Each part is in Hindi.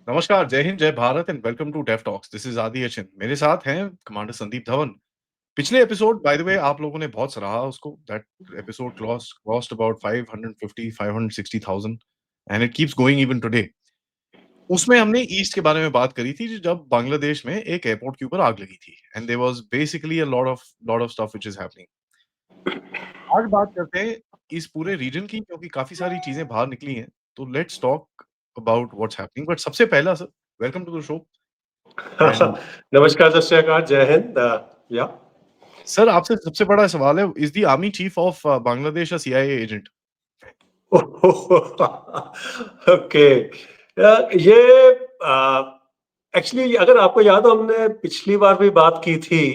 नमस्कार, जय हिंद, जय Bharat and welcome to Dev talks. This is Adi Achin. मेरे साथ हैं कमांडर संदीप धवन। पिछले एपिसोड बाय द वे आप लोगों ने बहुत सराहा उसको। That episode crossed about 550 560,000 and it keeps going even today. उसमें हमने ईस्ट के बारे में बात करी थी जब बांग्लादेश में एक एयरपोर्ट के ऊपर आग लगी थी and there was basically a lot of stuff which is happening. आज बात करते हैं इस पूरे रीजन की क्योंकि काफ़ी सारी चीज़ें बाहर निकली हैं। तो let's talk about what's happening but सबसे पहला sir welcome to the show and नमस्कार, सत श्री अकाल, जय हिंद। या सर आपसे सबसे बड़ा सवाल है, is the army chief of Bangladesh a CIA agent? Okay. ये एक्चुअली अगर आपको याद हो, हमने पिछली बार भी बात की थी।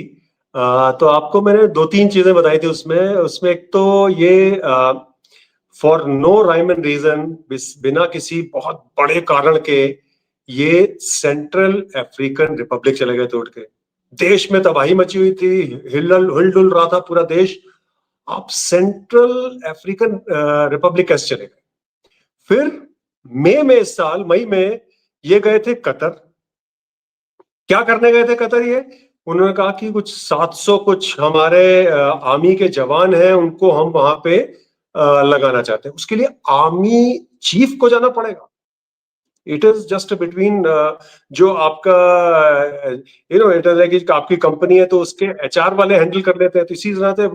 तो आपको मैंने दो तीन चीजें बताई थी उसमें उसमें एक तो ये for no rhyme and reason, बिना किसी बहुत बड़े कारण के ये सेंट्रल अफ्रीकन रिपब्लिक चले गए तोड़ के। देश में तबाही मची हुई थी, हिलडुल रहा था पूरा देश। आप सेंट्रल अफ्रीकन रिपब्लिक कैसे चले गए? फिर मई में ये गए थे कतर। क्या करने गए थे कतर ये? उन्होंने कहा कि कुछ 700 कुछ हमारे आर्मी के जवान हैं, उनको हम वहां पे लगाना चाहते हैं। उसके लिए आर्मी चीफ को जाना पड़ेगा। इट इज जस्ट बिटवीन जो आपका इट इज कि आपकी कंपनी है तो उसके एचआर वाले हैंडल कर लेते हैं। तो इसी तरह से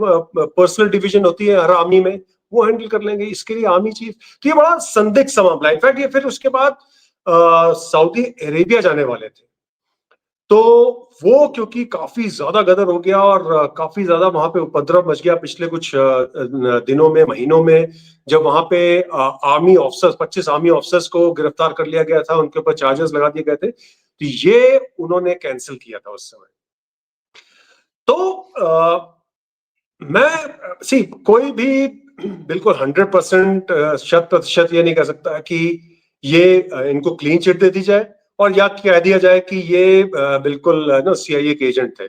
पर्सनल डिवीजन होती है हर आर्मी में, वो हैंडल कर लेंगे। इसके लिए आर्मी चीफ, तो ये बड़ा संदिग्ध सा मामला है। इनफैक्ट ये फिर उसके बाद सऊदी अरेबिया जाने वाले थे, तो वो क्योंकि काफी ज्यादा गदर हो गया और काफी ज्यादा वहां पे उपद्रव मच गया पिछले कुछ दिनों में, महीनों में, जब वहां पे आर्मी ऑफिसर्स 25 आर्मी ऑफिसर्स को गिरफ्तार कर लिया गया था, उनके ऊपर चार्जेस लगा दिए गए थे। तो ये उन्होंने कैंसिल किया था उस समय। तो मैं सी कोई भी बिल्कुल 100% शत प्रतिशत ये नहीं कह सकता कि ये इनको क्लीन चिट दे दी जाए और या कह दिया जाए कि ये बिल्कुल ना सीआईए के एजेंट थे।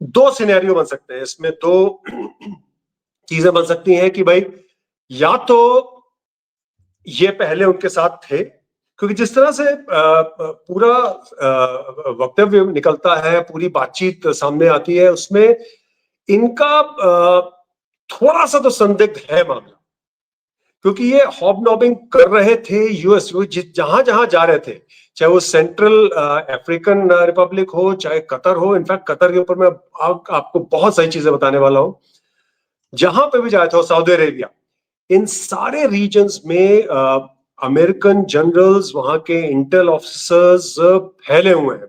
दो सिनेरियो बन सकते हैं इसमें, दो चीजें बन सकती हैं कि भाई या तो ये पहले उनके साथ थे, क्योंकि जिस तरह से पूरा वक्तव्य निकलता है, पूरी बातचीत सामने आती है, उसमें इनका थोड़ा सा तो संदिग्ध है मामला। क्योंकि ये हॉबनॉबिंग कर रहे थे यूएस, जहां जहां जा रहे थे, चाहे वो सेंट्रल अफ्रीकन रिपब्लिक हो, चाहे कतर हो। इनफैक्ट कतर के ऊपर मैं आपको बहुत सारी चीजें बताने वाला हूं। जहां पे भी जाए थे, सऊदी अरेबिया, इन सारे रीजन्स में अमेरिकन जनरल्स, वहां के इंटेल ऑफिसर्स फैले हुए हैं।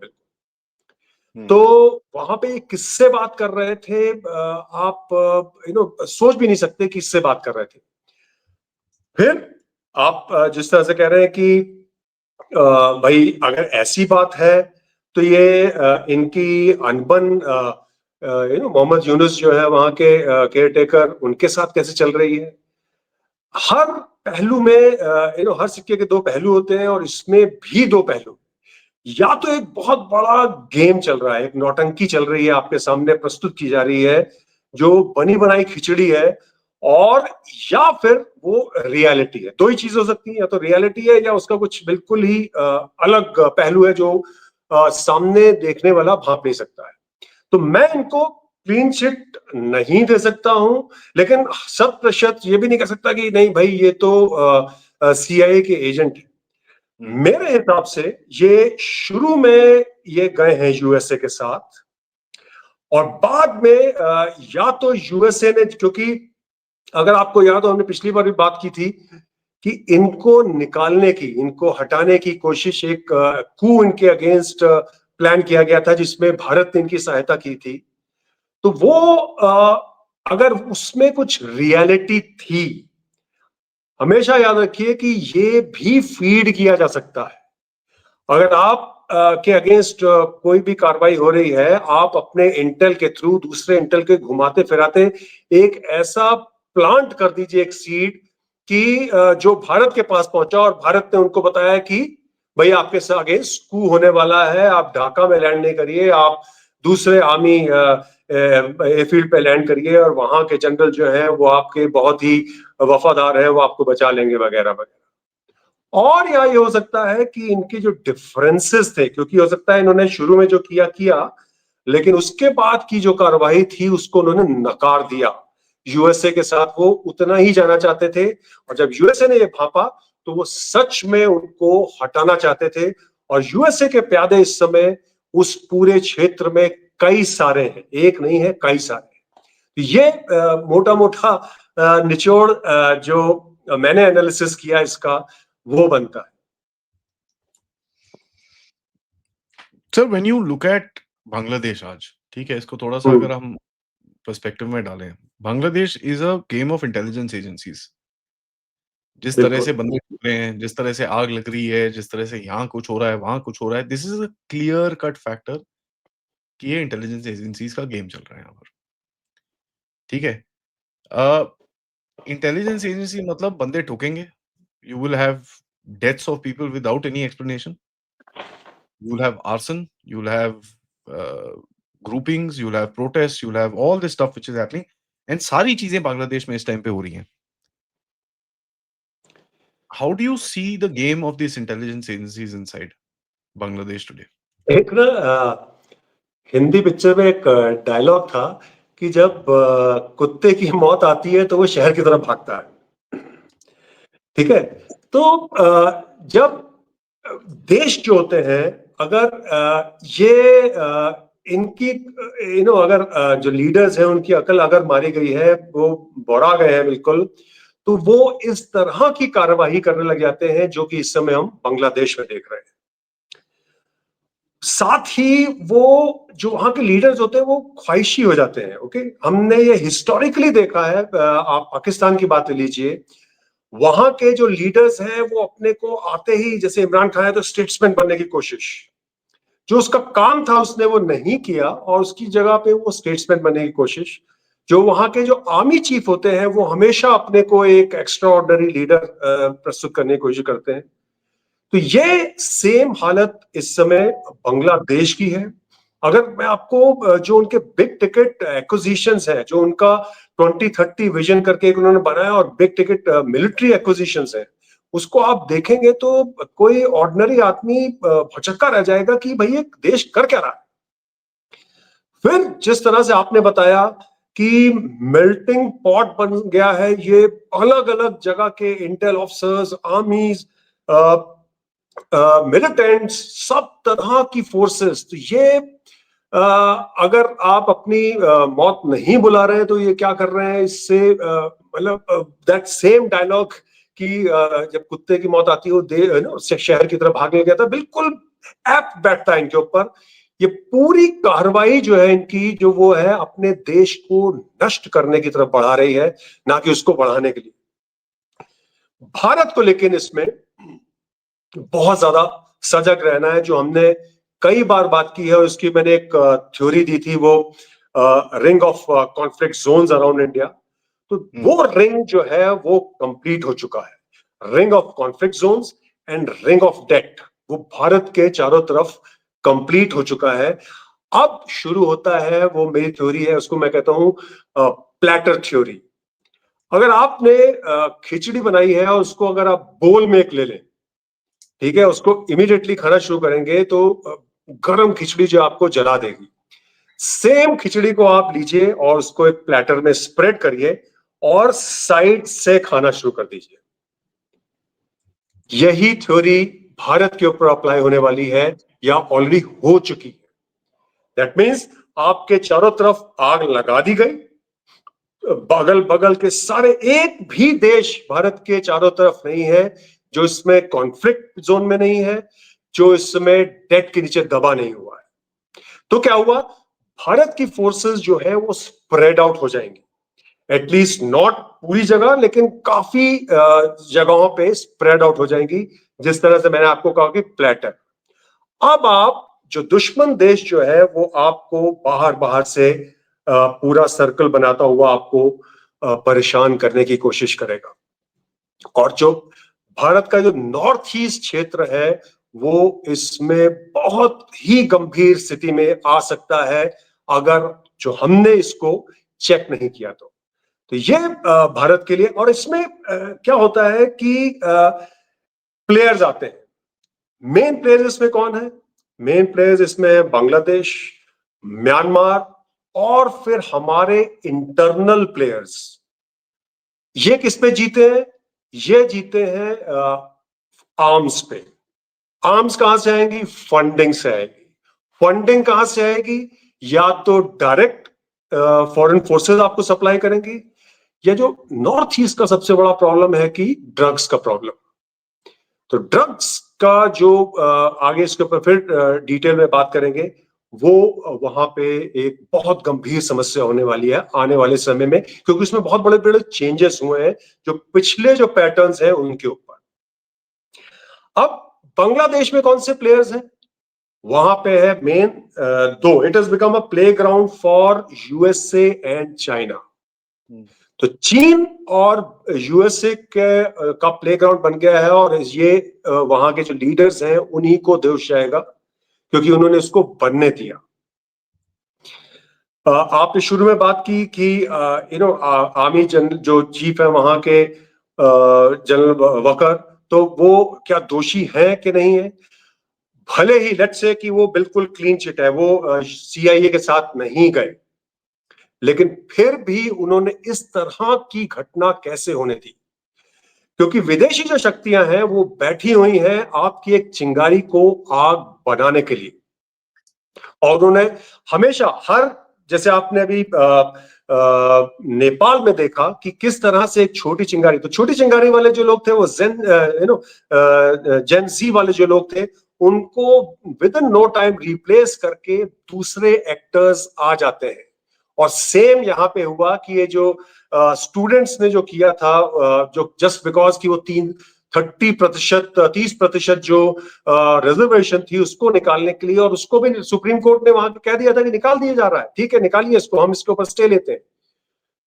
तो वहां पे किससे बात कर रहे थे, आप सोच भी नहीं सकते कि किससे बात कर रहे थे। फिर आप जिस तरह से कह रहे हैं कि भाई अगर ऐसी बात है तो ये इनकी अनबन मोहम्मद यूनुस जो है वहां के केयर टेकर, उनके साथ कैसे चल रही है। हर पहलू में हर सिक्के के दो पहलू होते हैं, और इसमें भी दो पहलू। या तो एक बहुत बड़ा गेम चल रहा है, एक नौटंकी चल रही है, आपके सामने प्रस्तुत की जा रही है, जो बनी बनाई खिचड़ी है, और या फिर वो रियलिटी है। दो ही चीजें हो सकती हैं, या तो रियलिटी है या उसका कुछ बिल्कुल ही अलग पहलू है जो सामने देखने वाला भांप नहीं सकता है। तो मैं इनको क्लीन चिट नहीं दे सकता हूं, लेकिन 100% ये भी नहीं कह सकता कि नहीं भाई ये तो सीआईए के एजेंट है। मेरे हिसाब से ये शुरू में ये गए हैं यूएसए के साथ, और बाद में या तो यूएसए ने, क्योंकि अगर आपको याद हो, हमने पिछली बार भी बात की थी कि इनको निकालने की, इनको हटाने की कोशिश, एक कू इनके अगेंस्ट प्लान किया गया था जिसमें भारत ने इनकी सहायता की थी। तो वो अगर उसमें कुछ रियलिटी थी, हमेशा याद रखिए कि ये भी फीड किया जा सकता है। अगर आप के अगेंस्ट कोई भी कार्रवाई हो रही है, आप अपने इंटेल के थ्रू दूसरे इंटेल के घुमाते फिराते एक ऐसा प्लांट कर दीजिए, एक सीड कि जो भारत के पास पहुंचा, और भारत ने उनको बताया कि भाई आपके अगेंस्ट कू होने वाला है, आप ढाका में लैंड नहीं करिए, आप दूसरे आर्मी एयरफील्ड पे लैंड करिए, और वहां के जनरल जो है वो आपके बहुत ही वफादार है, वो आपको बचा लेंगे, वगैरह वगैरह। और या ये हो सकता है कि इनके जो डिफरेंसेस थे, क्योंकि हो सकता है इन्होंने शुरू में जो किया किया, लेकिन उसके बाद की जो कार्रवाई थी उसको उन्होंने नकार दिया। यूएसए के साथ वो उतना ही जाना चाहते थे, और जब यूएसए ने ये भांपा तो वो सच में उनको हटाना चाहते थे। और यूएसए के प्यादे इस समय उस पूरे क्षेत्र में कई सारे हैं, एक नहीं है, कई सारे हैं। ये मोटा मोटा निचोड़ जो मैंने एनालिसिस किया इसका, वो बनता है। Sir when you look at Bangladesh आज, ठीक है, इसको थोड़ा सा अगर हम पर्सपेक्टिव में डालें, Bangladesh is a game of intelligence agencies. जिस तरह बिल्कुल से बंदे टूट रहे हैं, जिस तरह से आग लग रही है, जिस तरह से यहाँ कुछ हो रहा है, वहाँ कुछ हो रहा है, this is a clear cut factor कि ये इंटेलिजेंस एजेंसीज का गेम चल रहा है यहाँ पर, ठीक है। इंटेलिजेंस एजेंसी मतलब बंदे ठोकेंगे, you will have deaths of people without any explanation. You will have arson, you will have uh, groupings, you will have protests, you will have all this stuff which is happening. And सारी चीजें बांग्लादेश में इस टाइम पे हो रही हैं. How do you see the game of these intelligence agencies inside Bangladesh today? एक ना हिंदी पिक्चर में एक डायलॉग था कि जब कुत्ते की मौत आती है तो वो शहर की तरफ भागता है, ठीक है। तो जब देश जो होते हैं, अगर ये इनकी अगर जो लीडर्स हैं उनकी अकल अगर मारी गई है, वो बौड़ा गए हैं बिल्कुल, तो वो इस तरह की कार्यवाही करने लग जाते हैं जो कि इस समय हम बांग्लादेश में देख रहे हैं। साथ ही वो जो वहां के लीडर्स होते हैं वो ख्वाहिशी हो जाते हैं। ओके, हमने ये हिस्टोरिकली देखा है। आप पाकिस्तान की बात लीजिए, वहां के जो लीडर्स हैं वो अपने को आते ही, जैसे इमरान खान है तो स्टेट्समैन बनने की कोशिश, जो उसका काम था उसने वो नहीं किया और उसकी जगह पे वो स्टेट्समैन बनने की कोशिश। जो वहां के जो आर्मी चीफ होते हैं वो हमेशा अपने को एक एक्स्ट्रा ऑर्डिनरी लीडर प्रस्तुत करने की कोशिश करते हैं। तो ये सेम हालत इस समय बांग्लादेश की है। अगर मैं आपको जो उनके बिग टिकट एक्विजिशंस है, जो उनका 2030 विजन करके एक उन्होंने बनाया और बिग टिकट मिलिट्री एक्विजिशंस है, उसको आप देखेंगे तो कोई ऑर्डिनरी आदमी भौचक्का रह जाएगा कि भाई ये देश कर क्या रहा है। फिर जिस तरह से आपने बताया कि मेल्टिंग पॉट बन गया है, ये अलग अलग जगह के इंटेल ऑफिसर्स, आर्मीज, मिलिटेंट्स, सब तरह की फोर्सेस। तो ये अगर आप अपनी मौत नहीं बुला रहे हैं तो ये क्या कर रहे हैं, इससे मतलब दैट सेम डायलॉग कि जब कुत्ते की मौत आती है वो शहर की तरफ भागने गया था, बिल्कुल एप्ट बैठता है इनके ऊपर। ये पूरी कार्रवाई जो है इनकी, जो वो है अपने देश को नष्ट करने की तरफ बढ़ा रही है, ना कि उसको बढ़ाने के लिए। भारत को लेकिन इसमें बहुत ज्यादा सजग रहना है, जो हमने कई बार बात की है। और उसकी मैंने एक थ्योरी दी थी, वो ring of conflict zones around India. तो वो रिंग जो है वो कंप्लीट हो चुका है, ring of conflict zones and ring of debt, वो भारत के चारों तरफ कंप्लीट हो चुका है। अब शुरू होता है, वो मेरी थ्योरी है, उसको मैं कहता हूं प्लेटर थ्योरी। अगर आपने खिचड़ी बनाई है और उसको अगर आप बोल में एक ले लें, ठीक है, उसको इमीडिएटली खाना शुरू करेंगे तो गरम खिचड़ी जो आपको जला देगी। सेम खिचड़ी को आप लीजिए और उसको एक प्लेटर में स्प्रेड करिए और साइड से खाना शुरू कर दीजिए। यही थ्योरी भारत के ऊपर अप्लाई होने वाली है या ऑलरेडी हो चुकी है। दैट मीन्स आपके चारों तरफ आग लगा दी गई, बगल बगल के सारे, एक भी देश भारत के चारों तरफ नहीं है जो इसमें कॉन्फ्लिक्ट जोन में नहीं है, जो इसमें डेट के नीचे दबा नहीं हुआ है। तो क्या हुआ, भारत की फोर्सेस जो है वो स्प्रेड आउट हो जाएंगी, एटलीस्ट नॉट पूरी जगह लेकिन काफी जगहों पे स्प्रेड आउट हो जाएंगी, जिस तरह से मैंने आपको कहा कि प्लेटर। अब आप जो दुश्मन देश जो है वो आपको बाहर बाहर से पूरा सर्कल बनाता हुआ आपको परेशान करने की कोशिश करेगा। और जो भारत का जो नॉर्थ ईस्ट क्षेत्र है वो इसमें बहुत ही गंभीर स्थिति में आ सकता है, अगर जो हमने इसको चेक नहीं किया तो ये भारत के लिए। और इसमें क्या होता है कि प्लेयर्स आते हैं। मेन प्लेयर्स इसमें कौन है? मेन प्लेयर्स इसमें है बांग्लादेश, म्यांमार और फिर हमारे इंटरनल प्लेयर्स। ये किस पे जीते हैं? ये जीते हैं आर्म्स पे। आर्म्स कहां से आएंगी? फंडिंग से आएगी। फंडिंग कहां से आएगी? या तो डायरेक्ट फॉरेन फोर्सेस आपको सप्लाई करेंगी, या जो नॉर्थ ईस्ट का सबसे बड़ा प्रॉब्लम है कि ड्रग्स का प्रॉब्लम। तो ड्रग्स का जो आगे इसके ऊपर फिर डिटेल में बात करेंगे, वो वहां पे एक बहुत गंभीर समस्या होने वाली है आने वाले समय में, क्योंकि उसमें बहुत बड़े बड़े चेंजेस हुए हैं जो पिछले जो पैटर्न्स हैं उनके ऊपर। अब बांग्लादेश में कौन से प्लेयर्स हैं? वहां पे है मेन दो। It has become a play ground for USA and China. तो चीन और यूएसए के का प्लेग्राउंड बन गया है, और ये वहां के जो लीडर्स हैं उन्हीं को दोष जाएगा, क्योंकि उन्होंने उसको बनने दिया। आपने शुरू में बात की कि आर्मी जनरल जो चीफ है वहां के जनरल वकर, तो वो क्या दोषी है कि नहीं है? भले ही लेट्स से कि वो बिल्कुल क्लीन चिट है, वो सीआईए के साथ नहीं गए, लेकिन फिर भी उन्होंने इस तरह की घटना कैसे होने दी? क्योंकि विदेशी जो शक्तियां हैं वो बैठी हुई हैं आपकी एक चिंगारी को आग बनाने के लिए, और उन्होंने हमेशा जैसे आपने अभी नेपाल में देखा कि किस तरह से एक छोटी चिंगारी, तो छोटी चिंगारी वाले जो लोग थे वो जेन ज़ी वाले जो लोग थे, उनको within no time replace करके दूसरे एक्टर्स आ जाते हैं। और सेम यहाँ पे हुआ कि ये जो स्टूडेंट्स ने जो किया था, जो जस्ट बिकॉज कि वो 30% जो रिजर्वेशन थी उसको निकालने के लिए, और उसको भी सुप्रीम कोर्ट ने वहां कह दिया था कि निकाल दिया जा रहा है, ठीक है निकालिए इसको, हम इसके ऊपर स्टे लेते हैं।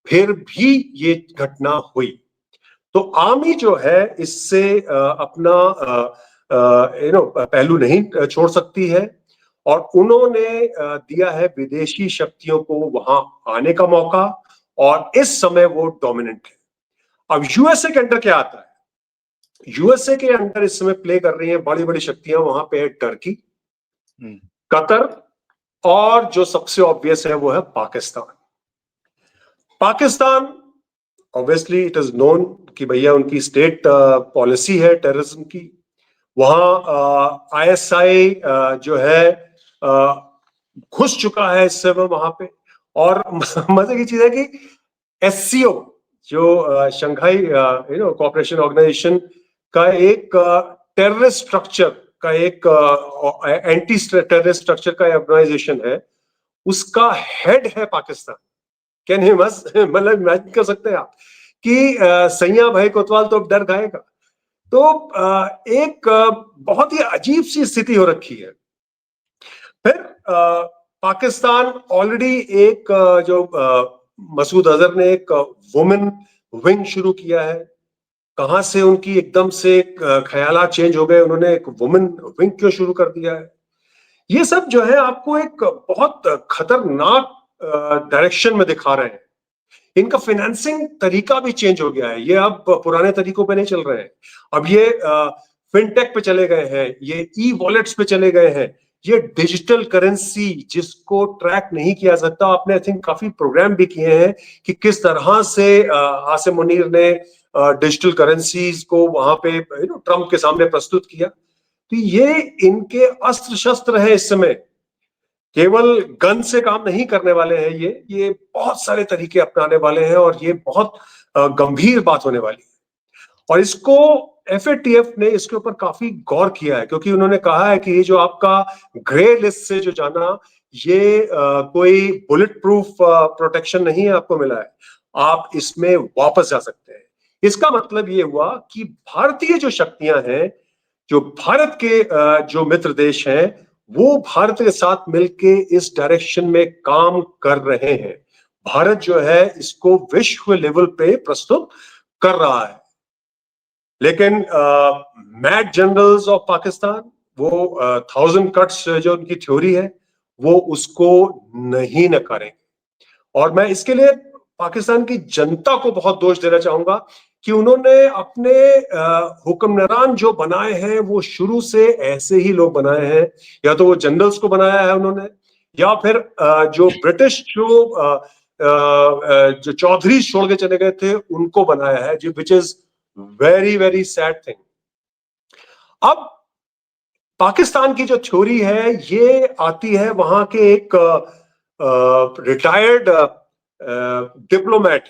फिर भी ये घटना हुई। तो आर्मी जो है इससे अपना पहलू नहीं छोड़ सकती है, और उन्होंने दिया है विदेशी शक्तियों को वहां आने का मौका, और इस समय वो डोमिनेंट है। अब यूएसए के अंडर क्या आता है? यूएसए के अंडर इस समय प्ले कर रही हैं बड़ी बड़ी शक्तियां। वहां पे है टर्की, कतर, और जो सबसे ऑब्वियस है वो है Pakistan. Pakistan obviously it is known कि भैया उनकी स्टेट पॉलिसी है टेररिज्म की। वहां आईएसआई जो है घुस चुका है इस समय वहां पे। और मजे की चीज है कि एससीओ जो शंघाई कोऑपरेशन ऑर्गेनाइजेशन का एक टेररिस्ट स्ट्रक्चर का एक एंटी टेररिस्ट स्ट्रक्चर का ऑर्गेनाइजेशन है, उसका हेड है पाकिस्तान। कैन यू मतलब इमेजिन कर सकते हैं आप कि सैया भाई कोतवाल तो अब डर खाएगा। तो एक बहुत ही अजीब सी स्थिति हो रखी है। फिर पाकिस्तान ऑलरेडी एक जो मसूद अजहर ने एक वुमेन विंग शुरू किया है। कहां से उनकी एकदम से ख्यालात चेंज हो गए, उन्होंने एक वुमेन विंग क्यों शुरू कर दिया है? ये सब जो है आपको एक बहुत खतरनाक डायरेक्शन में दिखा रहे हैं। इनका फाइनेंसिंग तरीका भी चेंज हो गया है, ये अब पुराने तरीकों पे नहीं चल रहे हैं। अब ये फिनटेक पे चले गए हैं, ये ई वॉलेट्स पे चले गए हैं, ये डिजिटल करेंसी जिसको ट्रैक नहीं किया सकता। आपने आई थिंक काफी प्रोग्राम भी किए हैं कि किस तरह से आसिम मुनीर ने डिजिटल करेंसीज को वहां पे ट्रंप के सामने प्रस्तुत किया। तो ये इनके अस्त्र शस्त्र है इस समय। केवल गन से काम नहीं करने वाले हैं, ये बहुत सारे तरीके अपनाने वाले हैं, और ये बहुत गंभीर बात होने वाली है। और इसको एफएटीएफ ने इसके ऊपर काफी गौर किया है, क्योंकि उन्होंने कहा है कि ये जो आपका ग्रे लिस्ट से जो जाना, ये कोई बुलेट प्रूफ प्रोटेक्शन नहीं है आपको मिला है, आप इसमें वापस जा सकते हैं। इसका मतलब ये हुआ कि भारतीय जो शक्तियां हैं, जो भारत के जो मित्र देश हैं, वो भारत के साथ मिलके इस डायरेक्शन में काम कर रहे हैं। भारत जो है इसको विश्व लेवल पे प्रस्तुत कर रहा है। लेकिन मैड जनरल्स ऑफ पाकिस्तान वो 1000 कट्स जो उनकी थ्योरी है वो उसको नहीं नकारेंगे। और मैं इसके लिए पाकिस्तान की जनता को बहुत दोष देना चाहूंगा कि उन्होंने अपने हुक्मरान जो बनाए हैं वो शुरू से ऐसे ही लोग बनाए हैं, या तो वो जनरल्स को बनाया है उन्होंने, या फिर जो ब्रिटिश जो चौधरी छोड़ के चले गए थे उनको बनाया है, जो which is very very sad thing. अब पाकिस्तान की जो थ्योरी है ये आती है वहां के एक रिटायर्ड डिप्लोमेट।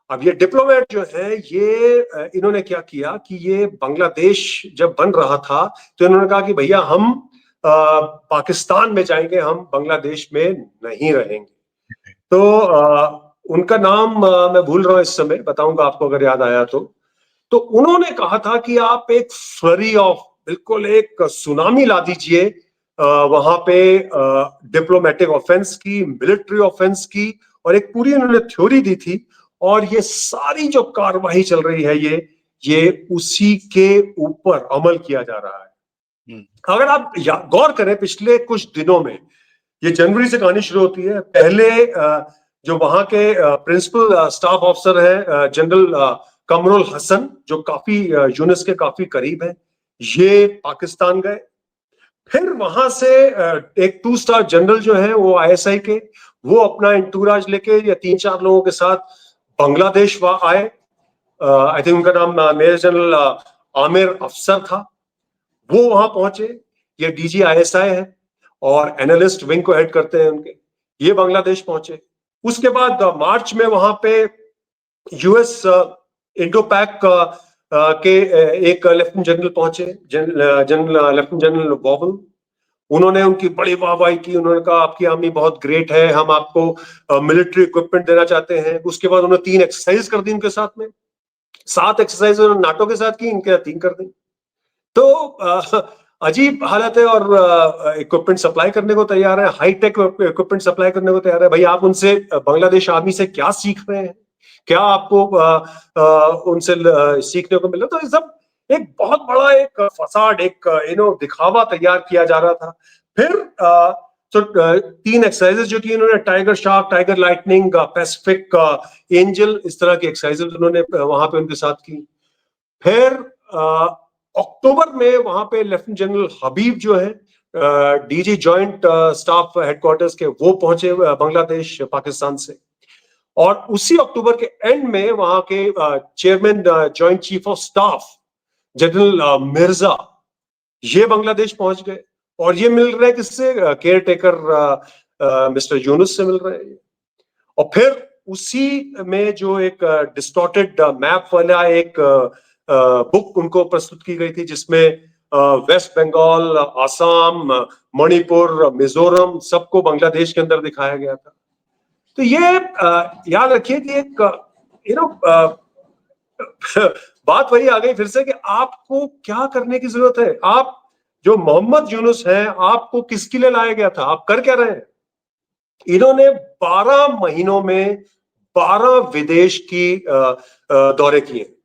अब ये डिप्लोमेट जो है ये इन्होंने क्या किया कि ये बांग्लादेश जब बन रहा था तो इन्होंने कहा कि भैया हम पाकिस्तान में जाएंगे, हम बांग्लादेश में नहीं रहेंगे। तो उनका नाम मैं भूल रहा हूं इस समय, बताऊंगा आपको अगर याद आया तो उन्होंने कहा था कि आप एक फ्लरी ऑफ, बिल्कुल एक सुनामी ला दीजिए वहां पे डिप्लोमेटिक ऑफेंस की, मिलिट्री ऑफेंस की, और एक पूरी उन्होंने थ्योरी दी थी। और ये सारी जो कार्रवाई चल रही है ये उसी के ऊपर अमल किया जा रहा है। अगर आप गौर करें पिछले कुछ दिनों में, ये जनवरी से कहानी शुरू होती है। पहले जो वहां के प्रिंसिपल स्टाफ ऑफिसर है जनरल कमरुल हसन, जो काफी यूनुस के काफी करीब है, ये पाकिस्तान गए। फिर वहां से एक 2 स्टार जनरल जो है वो आईएसआई के, वो अपना इंटूराज लेके या 3-4 लोगों के साथ बांग्लादेश आए। आई थिंक उनका नाम मेजर जनरल आमिर अफसर था। वो वहां पहुंचे, ये डीजी आईएसआई है और एनालिस्ट विंग को हेड करते हैं उनके, ये बांग्लादेश पहुंचे। उसके बाद मार्च में वहां पे यूएस इंडो पैक के एक लेफ्टिनेंट जनरल पहुंचे, जनरल लेफ्टिनेंट जनरल बॉबल। उन्होंने उनकी बड़ी वाहवाही की, उन्होंने कहा आपकी आर्मी बहुत ग्रेट है, हम आपको मिलिट्री इक्विपमेंट देना चाहते हैं। उसके बाद उन्होंने 3 एक्सरसाइज कर दी उनके साथ में, 7 एक्सरसाइज उन्होंने नाटो के साथ की, इनके 3 कर दी। तो अजीब हालत है, और इक्विपमेंट सप्लाई करने को तैयार है, हाईटेक इक्विपमेंट सप्लाई करने को तैयार है। भाई आप उनसे, बांग्लादेश आर्मी से क्या सीख रहे हैं, क्या आपको उनसे सीखने को मिल रहा? तो ये सब एक बहुत बड़ा एक फसाड, एक दिखावा तैयार किया जा रहा था। फिर तो 3 एक्सरसाइजेस जो की उन्होंने, tiger shark, tiger lightning, Pacific angel, इस तरह की एक्सरसाइजेस उन्होंने वहां पे उनके साथ की। फिर अक्टूबर में वहां पे लेफ्टिनेंट जनरल हबीब जो है डीजी जॉइंट स्टाफ हेडक्वार्टर्स के, वो पहुंचे बांग्लादेश पाकिस्तान से। और उसी अक्टूबर के एंड में वहां के chairman joint chief of staff general Mirza, ये बांग्लादेश पहुंच गए। और ये मिल रहे हैं किससे? केयर टेकर मिस्टर यूनुस से मिल रहे हैं। और फिर उसी में जो एक डिस्टॉर्टेड मैप वाला एक बुक उनको प्रस्तुत की गई थी, जिसमें वेस्ट बंगाल, आसाम, मणिपुर, मिजोरम सबको बांग्लादेश के अंदर दिखाया गया था। तो ये याद रखिए कि एक बात वही आ गई फिर से कि आपको क्या करने की जरूरत है। आप जो मोहम्मद यूनुस हैं, आपको किसके लिए लाया गया था? आप कर क्या रहे हैं? इन्होंने 12 महीनों में 12 विदेश की दौरे किए।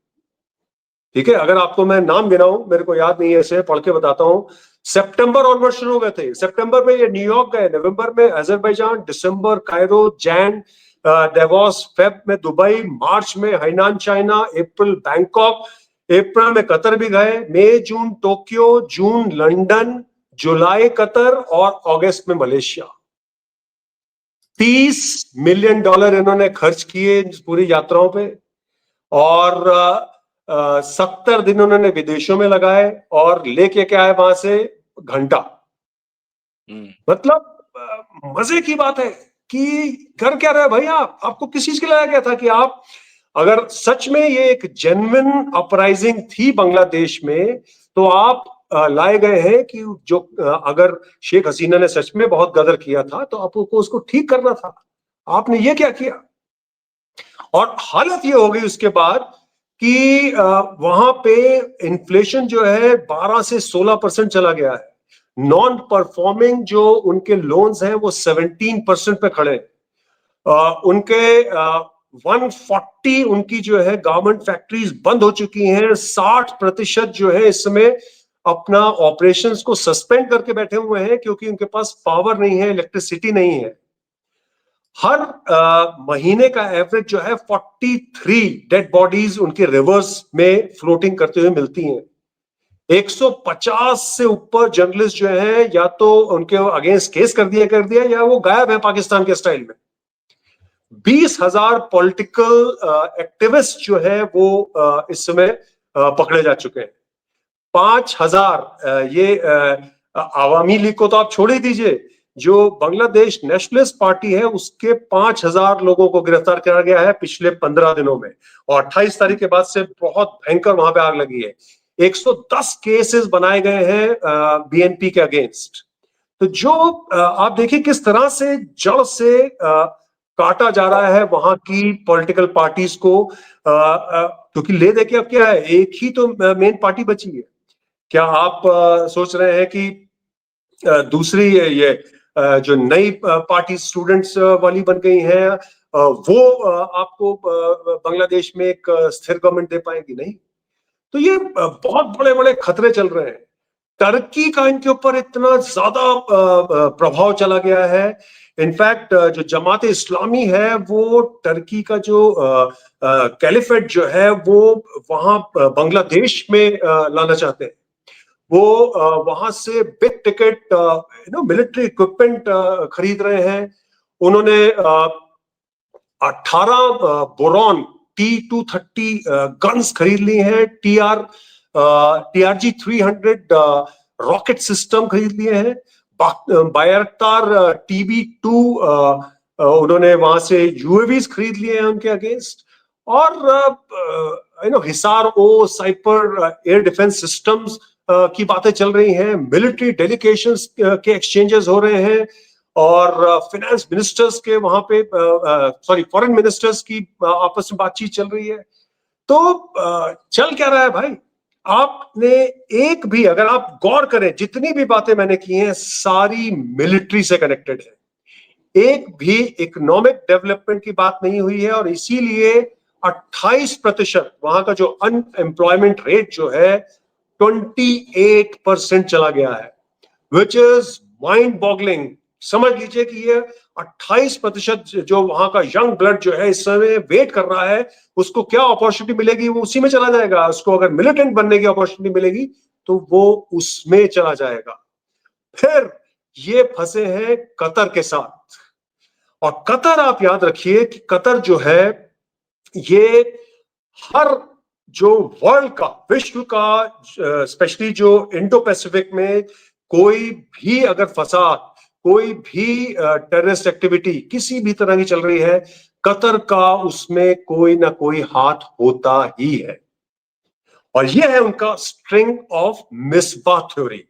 ठीक है, अगर आपको मैं नाम गिनाऊं, मेरे को याद नहीं है, ऐसे पढ़ के बताता हूं। सितंबर ऑनवर्ड शुरू हो गए थे। सितंबर में ये न्यूयॉर्क गए, नवंबर में अजरबैजान, दिसंबर कायरो, जैन डेवोस, फेब में दुबई, मार्च में हैनान चाइना, अप्रैल बैंकॉक, अप्रैल में कतर भी गए, मई जून टोक्यो, जून लंदन, जुलाई कतर और अगस्त में मलेशिया। $30 मिलियन इन्होंने खर्च किए इस पूरी यात्राओं पे, और 70 दिन उन्होंने विदेशों में लगाए, और लेके क्या है वहां से? घंटा। मतलब मजे की बात है कि कर क्या रहे भाई आप? आपको किस चीज के लाया गया था? कि आप, अगर सच में ये एक जेन्युइन अपराइजिंग थी बांग्लादेश में, तो आप लाए गए हैं कि जो अगर शेख हसीना ने सच में बहुत गदर किया था तो आपको उसको ठीक करना था। आपने ये क्या किया? और हालत ये हो गई उसके बाद कि वहां पे इन्फ्लेशन जो है 12 से 16% चला गया है। नॉन परफॉर्मिंग जो उनके लोन्स हैं वो 17% पे खड़े। उनके 140 उनकी जो है गवर्नमेंट फैक्ट्रीज बंद हो चुकी हैं। 60% जो है इस समय अपना ऑपरेशंस को सस्पेंड करके बैठे हुए हैं, क्योंकि उनके पास पावर नहीं है, इलेक्ट्रिसिटी नहीं है। हर महीने का एवरेज जो है 43 डेड बॉडीज उनके रिवर्स में फ्लोटिंग करते हुए मिलती हैं। 150 से ऊपर जर्नलिस्ट जो है या तो उनके अगेंस्ट केस कर दिया या वो गायब है पाकिस्तान के स्टाइल में। 20,000 पॉलिटिकल एक्टिविस्ट जो है वो इस समय पकड़े जा चुके हैं। 5,000 ये आवामी लीग को तो आप छोड़ ही दीजिए, जो बांग्लादेश नेशनलिस्ट पार्टी है उसके 5,000 लोगों को गिरफ्तार किया गया है पिछले 15 दिनों में, और 28 तारीख के बाद से बहुत भयंकर वहां पे आग लगी है। 110 केसेस बनाए गए हैं बीएनपी के अगेंस्ट। तो जो आप देखिए किस तरह से जड़ से काटा जा रहा है वहां की पॉलिटिकल पार्टीज को, क्योंकि ले दे के अब क्या है, एक ही तो मेन पार्टी बची है। क्या आप सोच रहे हैं कि दूसरी ये जो नई पार्टी स्टूडेंट्स वाली बन गई हैं वो आपको बांग्लादेश में एक स्थिर गवर्नमेंट दे पाएंगी? नहीं। तो ये बहुत बड़े बड़े खतरे चल रहे हैं। टर्की का इनके ऊपर इतना ज्यादा प्रभाव चला गया है। इनफैक्ट जो जमात इस्लामी है वो टर्की का जो कैलिफेट जो है वो वहां बांग्लादेश में लाना चाहते हैं। वो वहां से बिग टिकट मिलिट्री इक्विपमेंट खरीद रहे हैं। उन्होंने 18 बोरॉन T230 गन्स खरीद ली हैं। TRG 300 रॉकेट सिस्टम खरीद लिए हैं। बायरक्तार TB2 उन्होंने वहां से यूएवीज खरीद लिए हैं उनके अगेंस्ट। और हिसार ओ साइपर एयर डिफेंस सिस्टम्स की बातें चल रही हैं। मिलिट्री डेलीगेशंस के एक्सचेंजेस हो रहे हैं, और फिनेंस मिनिस्टर्स के वहां पे फॉरेन मिनिस्टर्स की आपस में बातचीत चल रही है। तो चल क्या रहा है भाई? आपने एक भी, अगर आप गौर करें, जितनी भी बातें मैंने की हैं सारी मिलिट्री से कनेक्टेड है। एक भी इकोनॉमिक डेवलपमेंट की बात नहीं हुई है, और इसीलिए 28% वहां का जो अनएम्प्लॉयमेंट रेट जो है 28% चला गया है, विच इज माइंड बॉगलिंग। समझ लीजिए कि ये 28% जो वहां का यंग ब्लड जो है इस समय वेट कर रहा है, उसको क्या अपॉर्चुनिटी मिलेगी वो उसी में चला जाएगा। उसको अगर मिलिटेंट बनने की अपॉर्चुनिटी मिलेगी तो वो उसमें चला जाएगा। फिर ये फंसे हैं कतर के साथ। और कतर, आप याद रखिए कि कतर जो है ये हर जो वर्ल्ड का, विश्व का, स्पेशली जो इंडो पैसिफिक में कोई भी अगर फसाद, कोई भी टेररिस्ट एक्टिविटी किसी भी तरह की चल रही है, कतर का उसमें कोई ना कोई हाथ होता ही है। और ये है उनका string of Misbah theory.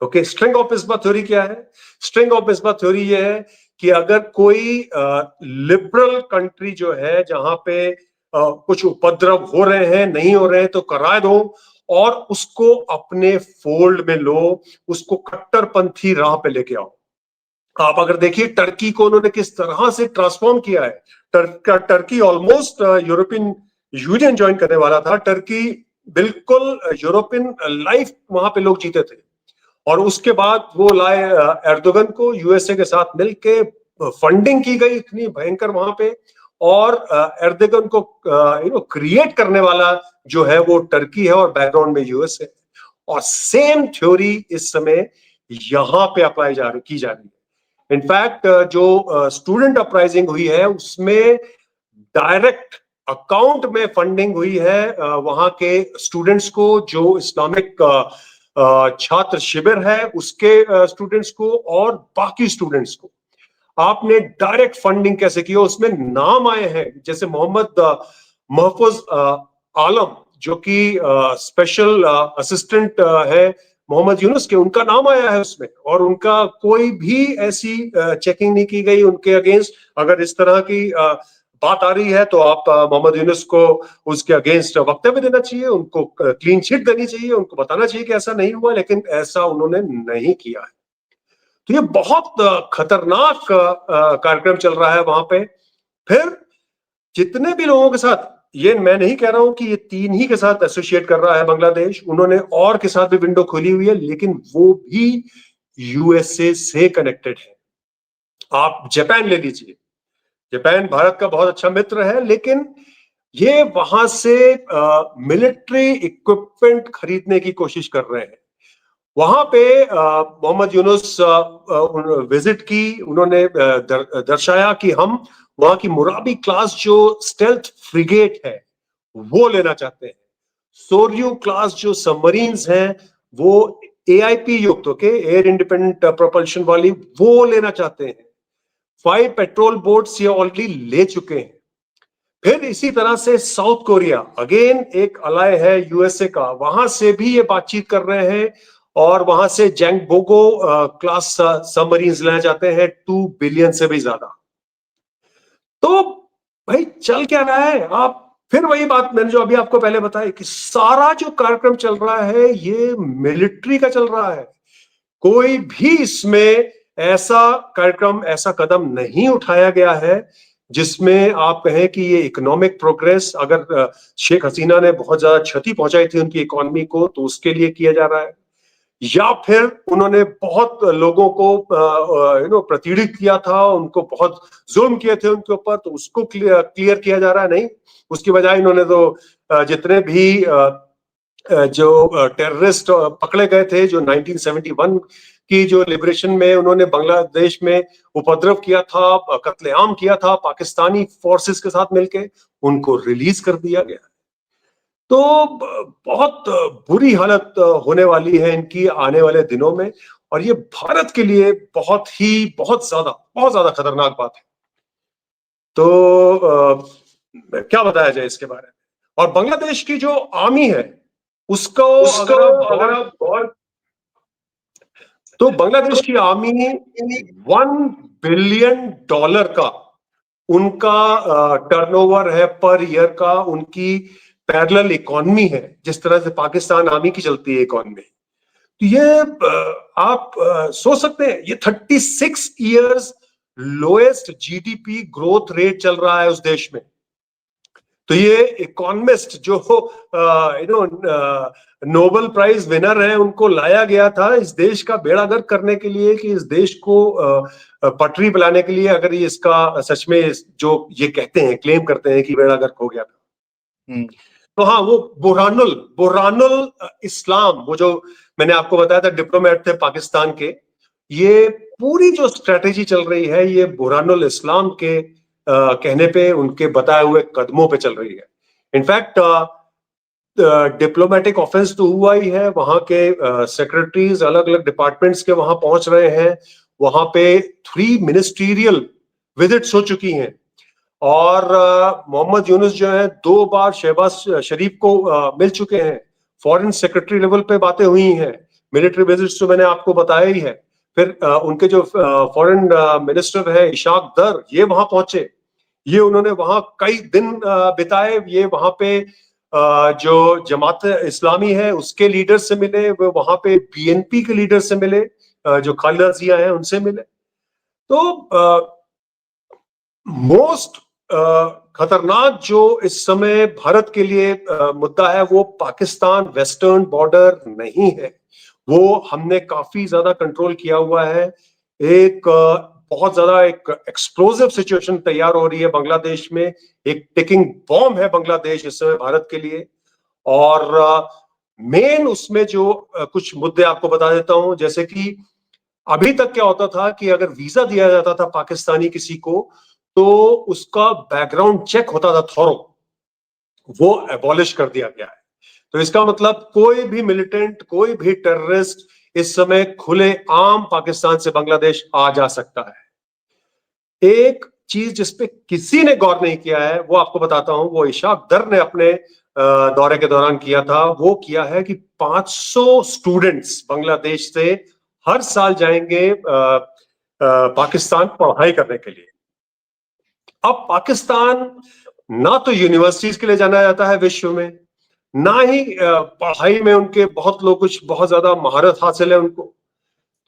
Okay, string of Misbah theory क्या है? स्ट्रिंग ऑफ मिसबा थ्योरी ये है कि अगर कोई लिबरल कंट्री जो है जहां पे कुछ उपद्रव हो रहे हैं, नहीं हो रहे हैं, तो करा दो और उसको अपने फोल्ड में लो, उसको कट्टरपंथी राह पे लेके आओ। आप अगर देखिए टर्की को उन्होंने किस तरह से ट्रांसफॉर्म किया है। Turkey almost European union join करने वाला था। टर्की बिल्कुल यूरोपियन लाइफ वहां पे लोग जीते थे, और उसके बाद वो लाए एर्दोगन को, यूएसए के साथ मिलके फंडिंग की गई इतनी भयंकर वहां पे, और एर्दोगन को क्रिएट करने वाला जो है वो टर्की है और बैकग्राउंड में यूएसए। और सेम थ्योरी इस समय यहां पे अप्लाई की जा रही है। इनफैक्ट जो स्टूडेंट अपराइजिंग हुई है उसमें डायरेक्ट अकाउंट में फंडिंग हुई है वहां के स्टूडेंट्स को, जो इस्लामिक छात्र शिविर है उसके स्टूडेंट्स को और बाकी स्टूडेंट्स को। आपने डायरेक्ट फंडिंग कैसे की? उसमें नाम आए हैं, जैसे मोहम्मद महफूज आलम जो कि स्पेशल असिस्टेंट है मोहम्मद यूनुस के, उनका नाम आया है उसमें, और उनका कोई भी ऐसी चेकिंग नहीं की गई उनके अगेंस्ट। अगर इस तरह की बात आ रही है तो आप मोहम्मद यूनुस को उसके अगेंस्ट वक्तव्य देना चाहिए, उनको क्लीन चिट देनी चाहिए, उनको बताना चाहिए कि ऐसा नहीं हुआ, लेकिन ऐसा उन्होंने नहीं किया है। तो ये बहुत खतरनाक कार्यक्रम चल रहा है वहां पे। फिर जितने भी लोगों के साथ, ये मैं नहीं कह रहा हूं कि ये तीन ही के साथ एसोसिएट कर रहा है बांग्लादेश, उन्होंने और के साथ भी विंडो खोली हुई है, लेकिन वो भी यूएसए से कनेक्टेड है। आप जापान ले लीजिए, जापान भारत का बहुत अच्छा मित्र है, लेकिन ये वहां से मिलिट्री इक्विपमेंट खरीदने की कोशिश कर रहे हैं। वहां पे मोहम्मद यूनुस विजिट की, उन्होंने दर्शाया कि हम वहां की मुराबी क्लास जो स्टेल्थ फ्रिगेट है वो लेना चाहते हैं। सोर्यू क्लास जो सबमरीन्स हैं वो एआईपी युक्त, ओके, एयर इंडिपेंडेंट प्रोपल्शन वाली, वो लेना चाहते हैं। 5 पेट्रोल बोट्स ये ऑलरेडी ले चुके हैं। फिर इसी तरह से साउथ कोरिया, अगेन एक अलाय है यूएसए का, वहां से भी ये बातचीत कर रहे हैं और वहां से जैंगबोगो क्लास सबमरीन्स लेना चाहते हैं 2 बिलियन से भी ज्यादा। तो भाई चल क्या रहा है? आप फिर वही बात मैंने जो अभी आपको पहले बताई कि सारा जो कार्यक्रम चल रहा है ये मिलिट्री का चल रहा है। कोई भी इसमें ऐसा कार्यक्रम, ऐसा कदम नहीं उठाया गया है जिसमें आप कहें कि ये इकोनॉमिक प्रोग्रेस, अगर शेख हसीना ने बहुत ज्यादा क्षति पहुंचाई थी उनकी इकोनॉमी को तो उसके लिए किया जा रहा है, या फिर उन्होंने बहुत लोगों को प्रतिड़ित किया था, उनको बहुत जुल्म किए थे उनके ऊपर, तो उसको क्लियर किया जा रहा है। नहीं, उसकी बजाय इन्होंने तो जितने भी जो टेररिस्ट पकड़े गए थे, जो 1971 की जो लिबरेशन में उन्होंने बांग्लादेश में उपद्रव किया था, कत्लेआम किया था पाकिस्तानी फोर्सेस के साथ मिलके, उनको रिलीज कर दिया गया। तो बहुत बुरी हालत होने वाली है इनकी आने वाले दिनों में, और ये भारत के लिए बहुत ज्यादा खतरनाक बात है। तो क्या बताया जाए इसके बारे में? और बांग्लादेश की जो आर्मी है उसको अगर आप गौर, तो बांग्लादेश की आर्मी $1 बिलियन का उनका टर्नओवर है पर ईयर का, उनकी पैरेलल इकोनॉमी है जिस तरह से पाकिस्तान आर्मी की चलती है इकोनॉमी। तो ये आप सोच सकते हैं, ये 36 years lowest GDP growth rate चल रहा है उस देश में। तो ये इकोनॉमिस्ट जो नोबेल प्राइज विनर है, उनको लाया गया था इस देश का बेड़ा गर्क करने के लिए, कि इस देश को पटरी पिलाने के लिए, अगर ये इसका सच में जो ये कहते हैं, क्लेम करते हैं कि बेड़ा गर्क हो गया था। तो हाँ, वो बुरहानुल इस्लाम, वो जो मैंने आपको बताया था डिप्लोमेट थे पाकिस्तान के, ये पूरी जो स्ट्रेटेजी चल रही है ये बुरहानुल इस्लाम के कहने पे, उनके बताए हुए कदमों पे चल रही है। इनफैक्ट डिप्लोमेटिक ऑफेंस तो हुआ ही है, वहां के सेक्रेटरीज अलग अलग डिपार्टमेंट्स के वहां पहुंच रहे हैं, वहां पे 3 मिनिस्ट्रियल विजिट्स हो चुकी हैं, और मोहम्मद यूनुस जो है 2 बार शहबाज शरीफ को मिल चुके हैं, फॉरेन सेक्रेटरी लेवल पे बातें हुई हैं, मिलिट्री विजिट्स तो मैंने आपको बताया ही है। फिर उनके जो फॉरेन मिनिस्टर है इशाक दर, ये वहां पहुंचे, ये उन्होंने वहां कई दिन बिताए, ये वहां पे जो जमात इस्लामी है उसके लीडर से मिले, वो वहां पे बीएनपी के लीडर से मिले, जो खालिदा जिया है उनसे मिले। तो मोस्ट खतरनाक जो इस समय भारत के लिए मुद्दा है वो पाकिस्तान वेस्टर्न बॉर्डर नहीं है, वो हमने काफी ज्यादा कंट्रोल किया हुआ है। एक बहुत ज्यादा एक एक्सप्लोसिव सिचुएशन तैयार हो रही है बांग्लादेश में, एक टिकिंग बॉम्ब है बांग्लादेश इस समय भारत के लिए। और मेन उसमें जो कुछ मुद्दे आपको बता देता हूं, जैसे कि अभी तक क्या होता था कि अगर वीजा दिया जाता था पाकिस्तानी किसी को, तो उसका बैकग्राउंड चेक होता था थॉरो, वो एबॉलिश कर दिया गया है। तो इसका मतलब कोई भी मिलिटेंट, कोई भी टेररिस्ट इस समय खुले आम पाकिस्तान से बांग्लादेश आ जा सकता है। एक चीज जिसपे किसी ने गौर नहीं किया है वो आपको बताता हूं, वो इशाक दर ने अपने दौरे के दौरान किया था, वो किया है कि 500 स्टूडेंट्स बांग्लादेश से हर साल जाएंगे पाकिस्तान पढ़ाई करने के लिए। अब पाकिस्तान ना तो यूनिवर्सिटीज के लिए जाना जाता है विश्व में, ना ही पढ़ाई में उनके बहुत लोग कुछ बहुत ज्यादा महारत हासिल है उनको।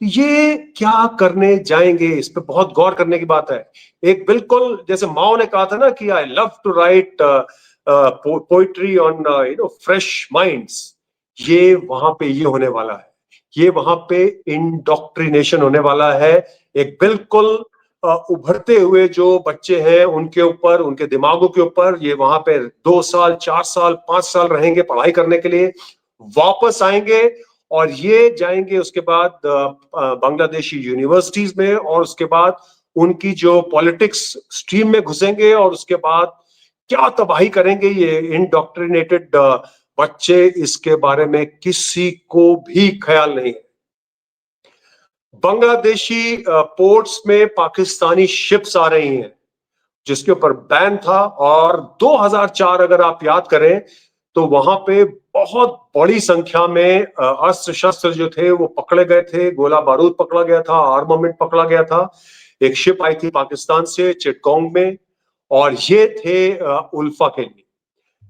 ये क्या करने जाएंगे, इस पे बहुत गौर करने की बात है। एक बिल्कुल जैसे माओ ने कहा था ना कि I love to write poetry on fresh minds, ये वहां पे ये होने वाला है, ये वहां पे इंडोक्ट्रिनेशन होने वाला है। एक बिल्कुल उभरते हुए जो बच्चे हैं उनके ऊपर, उनके दिमागों के ऊपर, ये वहां पे 2 साल 4 साल 5 साल रहेंगे पढ़ाई करने के लिए, वापस आएंगे और ये जाएंगे उसके बाद बांग्लादेशी यूनिवर्सिटीज में, और उसके बाद उनकी जो पॉलिटिक्स स्ट्रीम में घुसेंगे और उसके बाद क्या तबाही करेंगे ये इंडॉक्ट्रिनेटेड बच्चे, इसके बारे में किसी को भी ख्याल नहीं है। बांग्लादेशी पोर्ट्स में पाकिस्तानी शिप्स आ रही हैं जिसके ऊपर बैन था, और 2004 अगर आप याद करें तो वहां पे बहुत बड़ी संख्या में अस्त्र शस्त्र जो थे वो पकड़े गए थे, गोला बारूद पकड़ा गया था, आर्मामेंट पकड़ा गया था। एक शिप आई थी पाकिस्तान से चिटगोंग में, और ये थे उल्फा के लिए।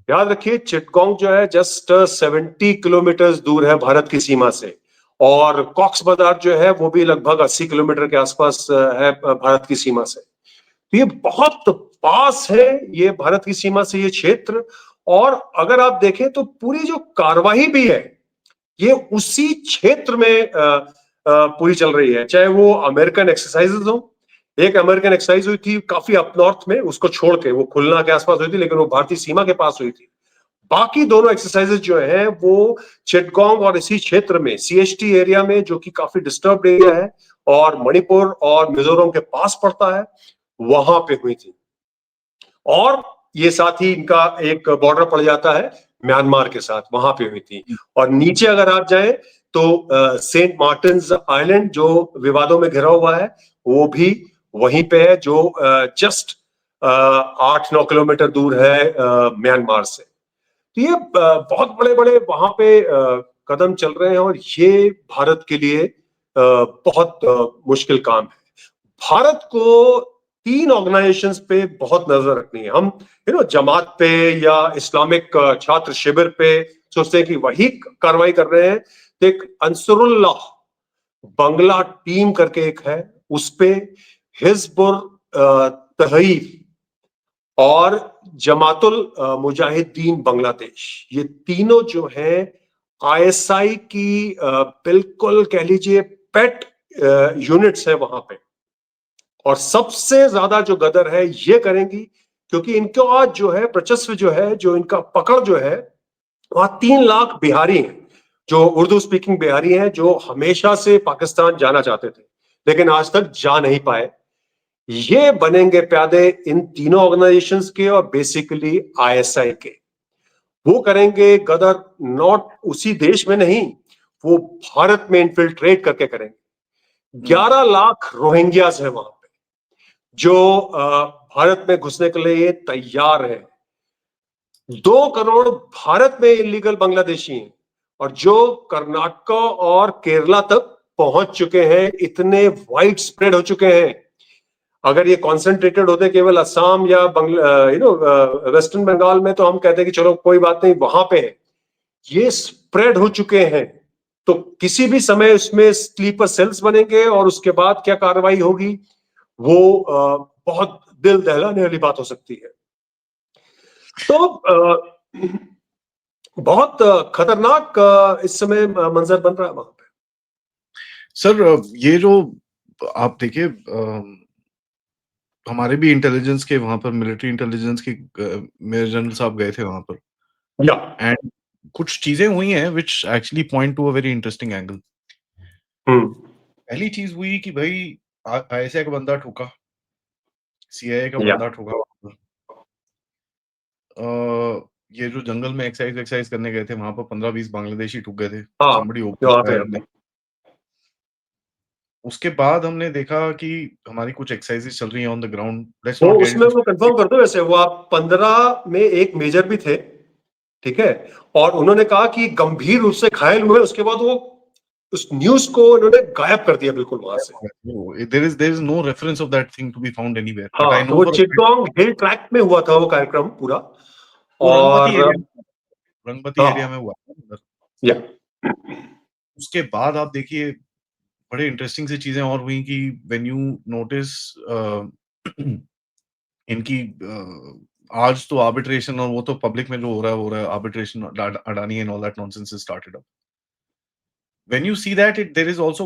याद रखिए चिटगोंग जो है जस्ट 70 किलोमीटर दूर है भारत की सीमा से, और कॉक्स बाजार जो है वो भी लगभग 80 किलोमीटर के आसपास है भारत की सीमा से। तो ये बहुत पास है ये भारत की सीमा से ये क्षेत्र। और अगर आप देखें तो पूरी जो कार्रवाई भी है ये उसी क्षेत्र में पूरी चल रही है, चाहे वो अमेरिकन एक्सरसाइजेज हो। एक अमेरिकन एक्सरसाइज हुई थी काफी अप नॉर्थ में, उसको छोड़ के, वो खुलना के आसपास हुई थी लेकिन वो भारतीय सीमा के पास हुई थी। बाकी दोनों एक्सरसाइजेज जो है वो चिटगोंग और इसी क्षेत्र में सीएचटी एरिया में, जो कि काफी डिस्टर्ब्ड एरिया है और मणिपुर और मिजोरम के पास पड़ता है, वहां पे हुई थी। और ये साथ ही इनका एक बॉर्डर पड़ जाता है म्यांमार के साथ, वहां पे हुई थी। और नीचे अगर आप जाएं तो सेंट मार्टिन्स आइलैंड जो विवादों में घिरा हुआ है वो भी वहीं पे है, जो जस्ट 8-9 किलोमीटर दूर है म्यांमार से। तो ये बहुत बड़े बड़े वहां पे कदम चल रहे हैं, और ये भारत के लिए बहुत मुश्किल काम है। भारत को 3 ऑर्गेनाइजेशंस पे बहुत नजर रखनी है। हम जमात पे या इस्लामिक छात्र शिविर पे सोचते हैं कि वही कार्रवाई कर रहे हैं, तो एक अंसरुल्लाह बंगला टीम करके एक है, उस पे हिजबुल तहरीर और जमातुल मुजाहिदीन बांग्लादेश, ये तीनों जो है आईएसआई की बिल्कुल कह लीजिए पेट यूनिट्स है वहां पे। और सबसे ज्यादा जो गदर है ये करेंगी, क्योंकि इनका आज जो है वर्चस्व जो है, जो इनका पकड़ जो है, वहां 3 लाख बिहारी हैं जो उर्दू स्पीकिंग बिहारी हैं, जो हमेशा से पाकिस्तान जाना चाहते थे लेकिन आज तक जा नहीं पाए। ये बनेंगे प्यादे इन तीनों ऑर्गेनाइजेशंस के और बेसिकली आईएसआई के। वो करेंगे गदर नॉट उसी देश में नहीं, वो भारत में इन्फिल्ट्रेट करके करेंगे। 11 लाख रोहिंग्यास है वहां पे जो भारत में घुसने के लिए तैयार है। 2 करोड़ भारत में इलीगल बांग्लादेशी हैं, और जो कर्नाटक और केरला तक पहुंच चुके हैं, इतने वाइड स्प्रेड हो चुके हैं। अगर ये कॉन्सेंट्रेटेड होते केवल असम या वेस्टर्न बंगाल में तो हम कहते हैं कि चलो कोई बात नहीं, वहां पे है। ये स्प्रेड हो चुके हैं, तो किसी भी समय उसमें स्लीपर सेल्स बनेंगे और उसके बाद क्या कार्रवाई होगी वो बहुत दिल दहलाने वाली बात हो सकती है। तो बहुत खतरनाक इस समय मंजर बन रहा है वहां पे। सर ये जो आप देखिए हमारे भी इंटेलिजेंस के वहां पर, मिलिट्री इंटेलिजेंस के मेजर जनरल साहब गए थे वहां पर, या एंड कुछ चीजें हुई हैं which actually point to a very interesting angle. पहली चीज हुई कि भाई आईएसआई का बंदा ठोका, सीआईए का या बंदा ठोका वहां पर। ये जो जंगल में एक्सरसाइज करने गए थे वहां पर 15-20 बांग्लादेशी ठुक गए थे। हाँ Somebody opened वहां पे fire and उसके बाद हमने देखा कि हमारी कुछ एक्सरसाइजेस चल रही हैं ऑन द ग्राउंड। लेट्स वो नॉट गेट उसमें इनटू वो कंफर्म कर दो, वैसे वो आप 15 में एक मेजर भी थे, ठीक है, और उन्होंने कहा कि गंभीर रूप से घायल हुए। उसके बाद वो उस न्यूज को उन्होंने गायब कर दिया बिल्कुल वहां से। there is no reference of that thing to be found anywhere, but I हाँ, तो know वो for a fact Chittagong hill track में हुआ था वो कार्यक्रम पूरा। वो और रंगपति एरिया हाँ में हुआ था उधर। या उसके बाद आप देखिए बड़े इंटरेस्टिंग सी चीजें और हुई कि व्हेन यू नोटिस इनकी आज तो आर्बिट्रेशन और वो तो पब्लिक में जो हो रहा है arbitration, Adani and all that nonsense is started up. When you see that, there is also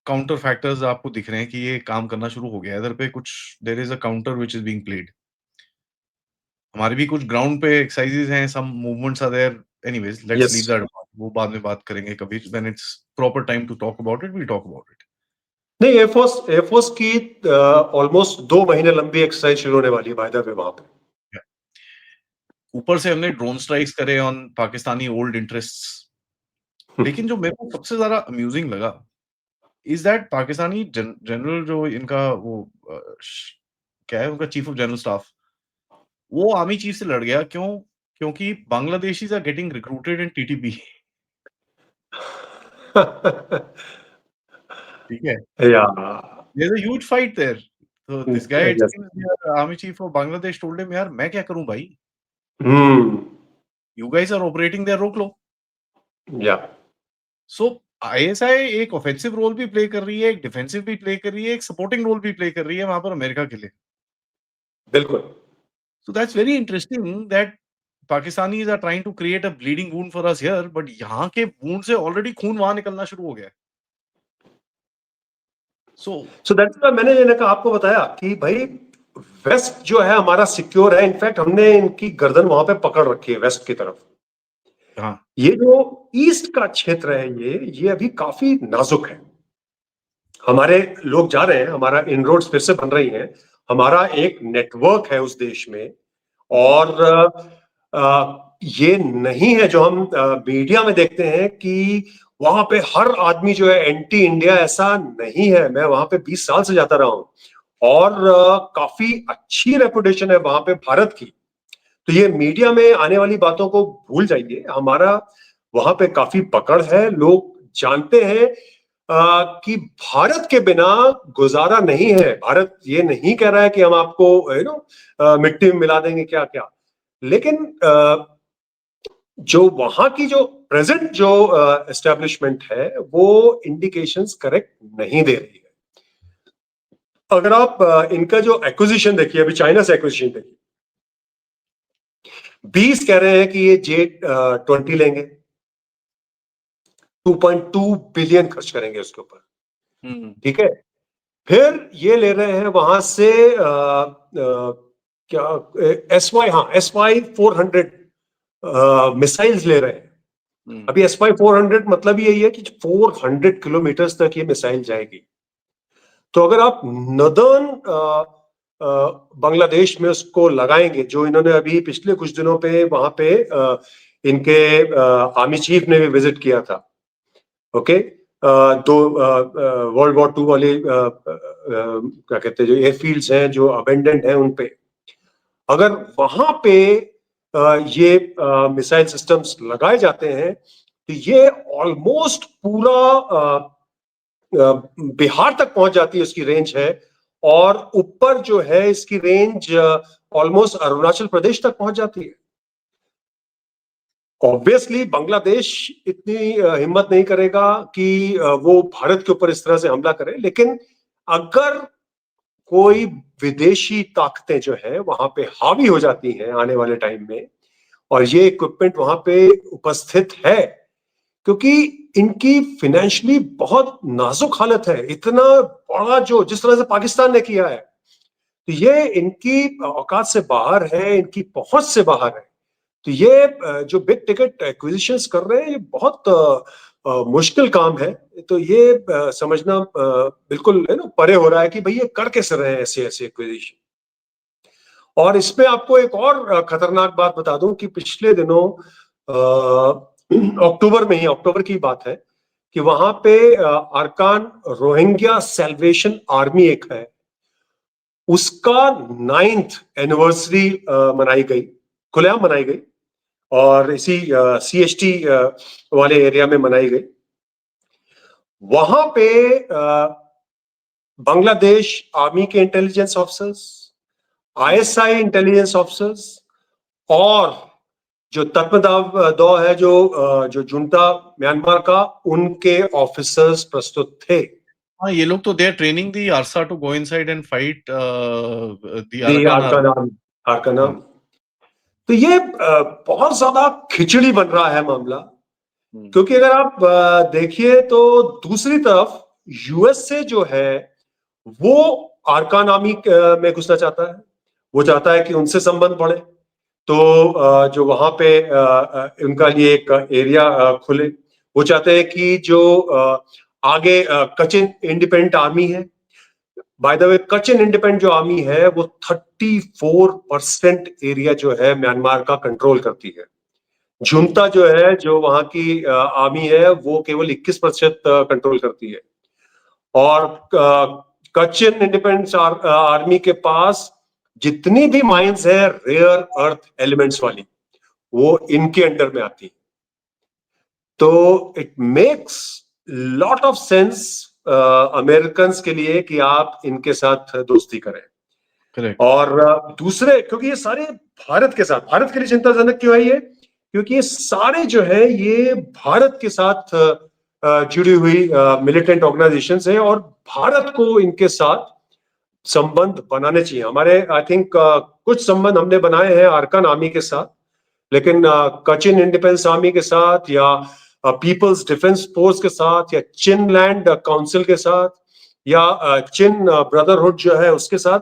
counter factors आपको दिख रहे हैं कि ये काम करना शुरू हो गया है? इधर पे कुछ there is a counter which is being played. हमारे भी कुछ ग्राउंड पे एक्सरसाइज़ेज़ हैं, some movements are there. Anyways let's yes. Leave that apart, वो बाद में बात करेंगे कभी when it's proper time to talk about it, we will talk about it. नहीं, एयरफोर्स की ऑलमोस्ट 2 महीने लंबी एक्सरसाइज शुरू होने वाली है बाय द वे वहां पे। ऊपर से हमने ड्रोन स्ट्राइक्स करे ऑन पाकिस्तानी ओल्ड इंटरेस्ट्स। लेकिन जो मेरे को सबसे ज़्यादा अम्यूजिंग लगा इज़ दैट पाकिस्तानी जनरल जो इनका वो क्या है उनका चीफ ऑफ जनरल स्टाफ, वो आर्मी चीफ से लड़ गया। क्यों? क्योंकि Bangladeshis are getting recruited in TTP. ठीक है? Yeah. There is a huge fight there. So this guy, it yes. seems the army chief of Bangladesh told him, यार मैं क्या करूँ भाई? हम्म। You guys are operating there, रोक लो। या। सो आईएसआई एक ऑफेंसिव रोल भी प्ले कर रही है, एक डिफेंसिव भी प्ले कर रही है, एक सपोर्टिंग रोल भी प्ले कर रही है वहाँ पर अमेरिका के लिए। बिल्कुल। So that's very interesting that Pakistanis are trying to create a bleeding wound for us here, but यहाँ के वुंड से ऑलरेडी खून वहाँ निकलना शुरू हो गया है। सो सो दैट्स व्हाई मैंने ये कहा आपको बताया कि भाई वेस्ट जो है हमारा सिक्योर है। इनफैक्ट हमने इनकी गर्दन वहां पे पकड़ रखी है वेस्ट की तरफ। हाँ, ये जो ईस्ट का क्षेत्र है ये अभी काफी नाजुक है। हमारे लोग जा रहे हैं, हमारा इनरोड्स फिर से बन रही हैं, हमारा एक नेटवर्क है उस देश में। और ये नहीं है जो हम मीडिया में देखते हैं कि वहां पे हर आदमी जो है एंटी इंडिया, ऐसा नहीं है। मैं वहां पे 20 साल से जाता रहा हूं और काफी अच्छी रेपुटेशन है वहां पे भारत की। तो ये मीडिया में आने वाली बातों को भूल जाइए। हमारा वहां पे काफी पकड़ है। लोग जानते हैं कि भारत के बिना गुजारा नहीं है। भारत ये नहीं कह रहा है कि हम आपको मिट्टी में मिला देंगे क्या क्या। लेकिन जो वहां की जो प्रेजेंट जो एस्टेब्लिशमेंट है वो इंडिकेशंस करेक्ट नहीं दे रही है। अगर आप इनका जो एक्विजिशन देखिए, अभी चाइना से एक्विजिशन देखिए, 20 कह रहे हैं कि ये J-20 लेंगे, 2.2 बिलियन खर्च करेंगे उसके ऊपर। ठीक है। फिर ये ले रहे हैं वहां से क्या, SY-400 मिसाइल्स ले रहे हैं। अभी SY-400 मतलब यही है कि 400 किलोमीटर तक ये मिसाइल जाएगी। तो अगर आप नदर्न बांग्लादेश में उसको लगाएंगे, जो इन्होंने अभी पिछले कुछ दिनों पे वहां पे इनके आर्मी चीफ ने भी विजिट किया था। ओके। दो वर्ल्ड वॉर 2 वाले क्या कहते हैं जो एयरफील्ड्स हैं जो अबेंडेंट हैं, उन पे अगर वहां पे ये मिसाइल सिस्टम्स लगाए जाते हैं तो ये ऑलमोस्ट पूरा बिहार तक पहुंच जाती है, उसकी रेंज है। और ऊपर जो है इसकी रेंज ऑलमोस्ट अरुणाचल प्रदेश तक पहुंच जाती है। ऑब्वियसली बांग्लादेश इतनी हिम्मत नहीं करेगा कि वो भारत के ऊपर इस तरह से हमला करे। लेकिन अगर कोई विदेशी ताकतें जो है वहां पे हावी हो जाती हैं आने वाले टाइम में, और ये इक्विपमेंट वहां पे उपस्थित है, क्योंकि इनकी फाइनेंशियली बहुत नाजुक हालत है। इतना बड़ा जो जिस तरह से पाकिस्तान ने किया है, तो ये इनकी औकात से बाहर है, इनकी पहुंच से बाहर है। तो ये जो बिग टिकट एक्विजिशंस कर रहे हैं, ये बहुत मुश्किल काम है। तो ये समझना बिल्कुल है ना परे हो रहा है कि भाई ये कर कैसे रहे हैं ऐसे ऐसे एक्विजिशन। और इसमें आपको एक और खतरनाक बात बता दूं कि पिछले दिनों अक्टूबर में ही, अक्टूबर की बात है कि वहां पे अरकान रोहिंग्या सेल्वेशन आर्मी एक है, उसका 9th एनिवर्सरी मनाई गई, खुलेआम मनाई गई। और इसी CST वाले एरिया में मनाई गई। वहां पे बांग्लादेश आर्मी के intelligence officers, ISI intelligence officers और जो तत्वदाव है जो जुंटा म्यांमार का, उनके ऑफिसर्स प्रस्तुत थे। हाँ, ये लोग तो they are training the ARSA to go inside and fight the the Arakan Arakan army. हाँ। आर्मी। तो ये बहुत ज्यादा खिचड़ी बन रहा है मामला। क्योंकि अगर आप देखिए तो दूसरी तरफ यूएसए जो है वो आरकान आर्मी में घुसना चाहता है, वो चाहता है कि उनसे संबंध बढ़े, तो जो वहां पे उनका लिए एक एरिया खुले। वो चाहते हैं कि जो आगे कचिन इंडिपेंडेंट आर्मी है, by the way Kochin independent जो आर्मी है वो 34% एरिया जो है म्यांमार का कंट्रोल करती है। जुंता जो है, जो वहां की आर्मी है, वो केवल 21% कंट्रोल करती है। और कचिन इंडिपेंडेंस आर्मी के पास जितनी भी माइंस है रेयर अर्थ एलिमेंट्स वाली, वो इनके अंडर में आती है। तो it makes lot of sense Americans के लिए कि आप इनके साथ दोस्ती करें। करेक्ट। और दूसरे, क्योंकि ये सारे भारत के साथ, भारत के लिए चिंताजनक क्यों है ये? क्योंकि ये सारे जो है ये भारत के साथ जुड़ी हुई मिलिटेंट ऑर्गेनाइजेशन है, और भारत को इनके साथ संबंध बनाने चाहिए। हमारे आई थिंक कुछ संबंध हमने बनाए हैं आरकान आर्मी के साथ, लेकिन कचिन इंडिपेंडेंस आर्मी के साथ, या पीपल्स डिफेंस फोर्स के साथ, या चिनलैंड काउंसिल के साथ, या चिन ब्रदरहुड जो है उसके साथ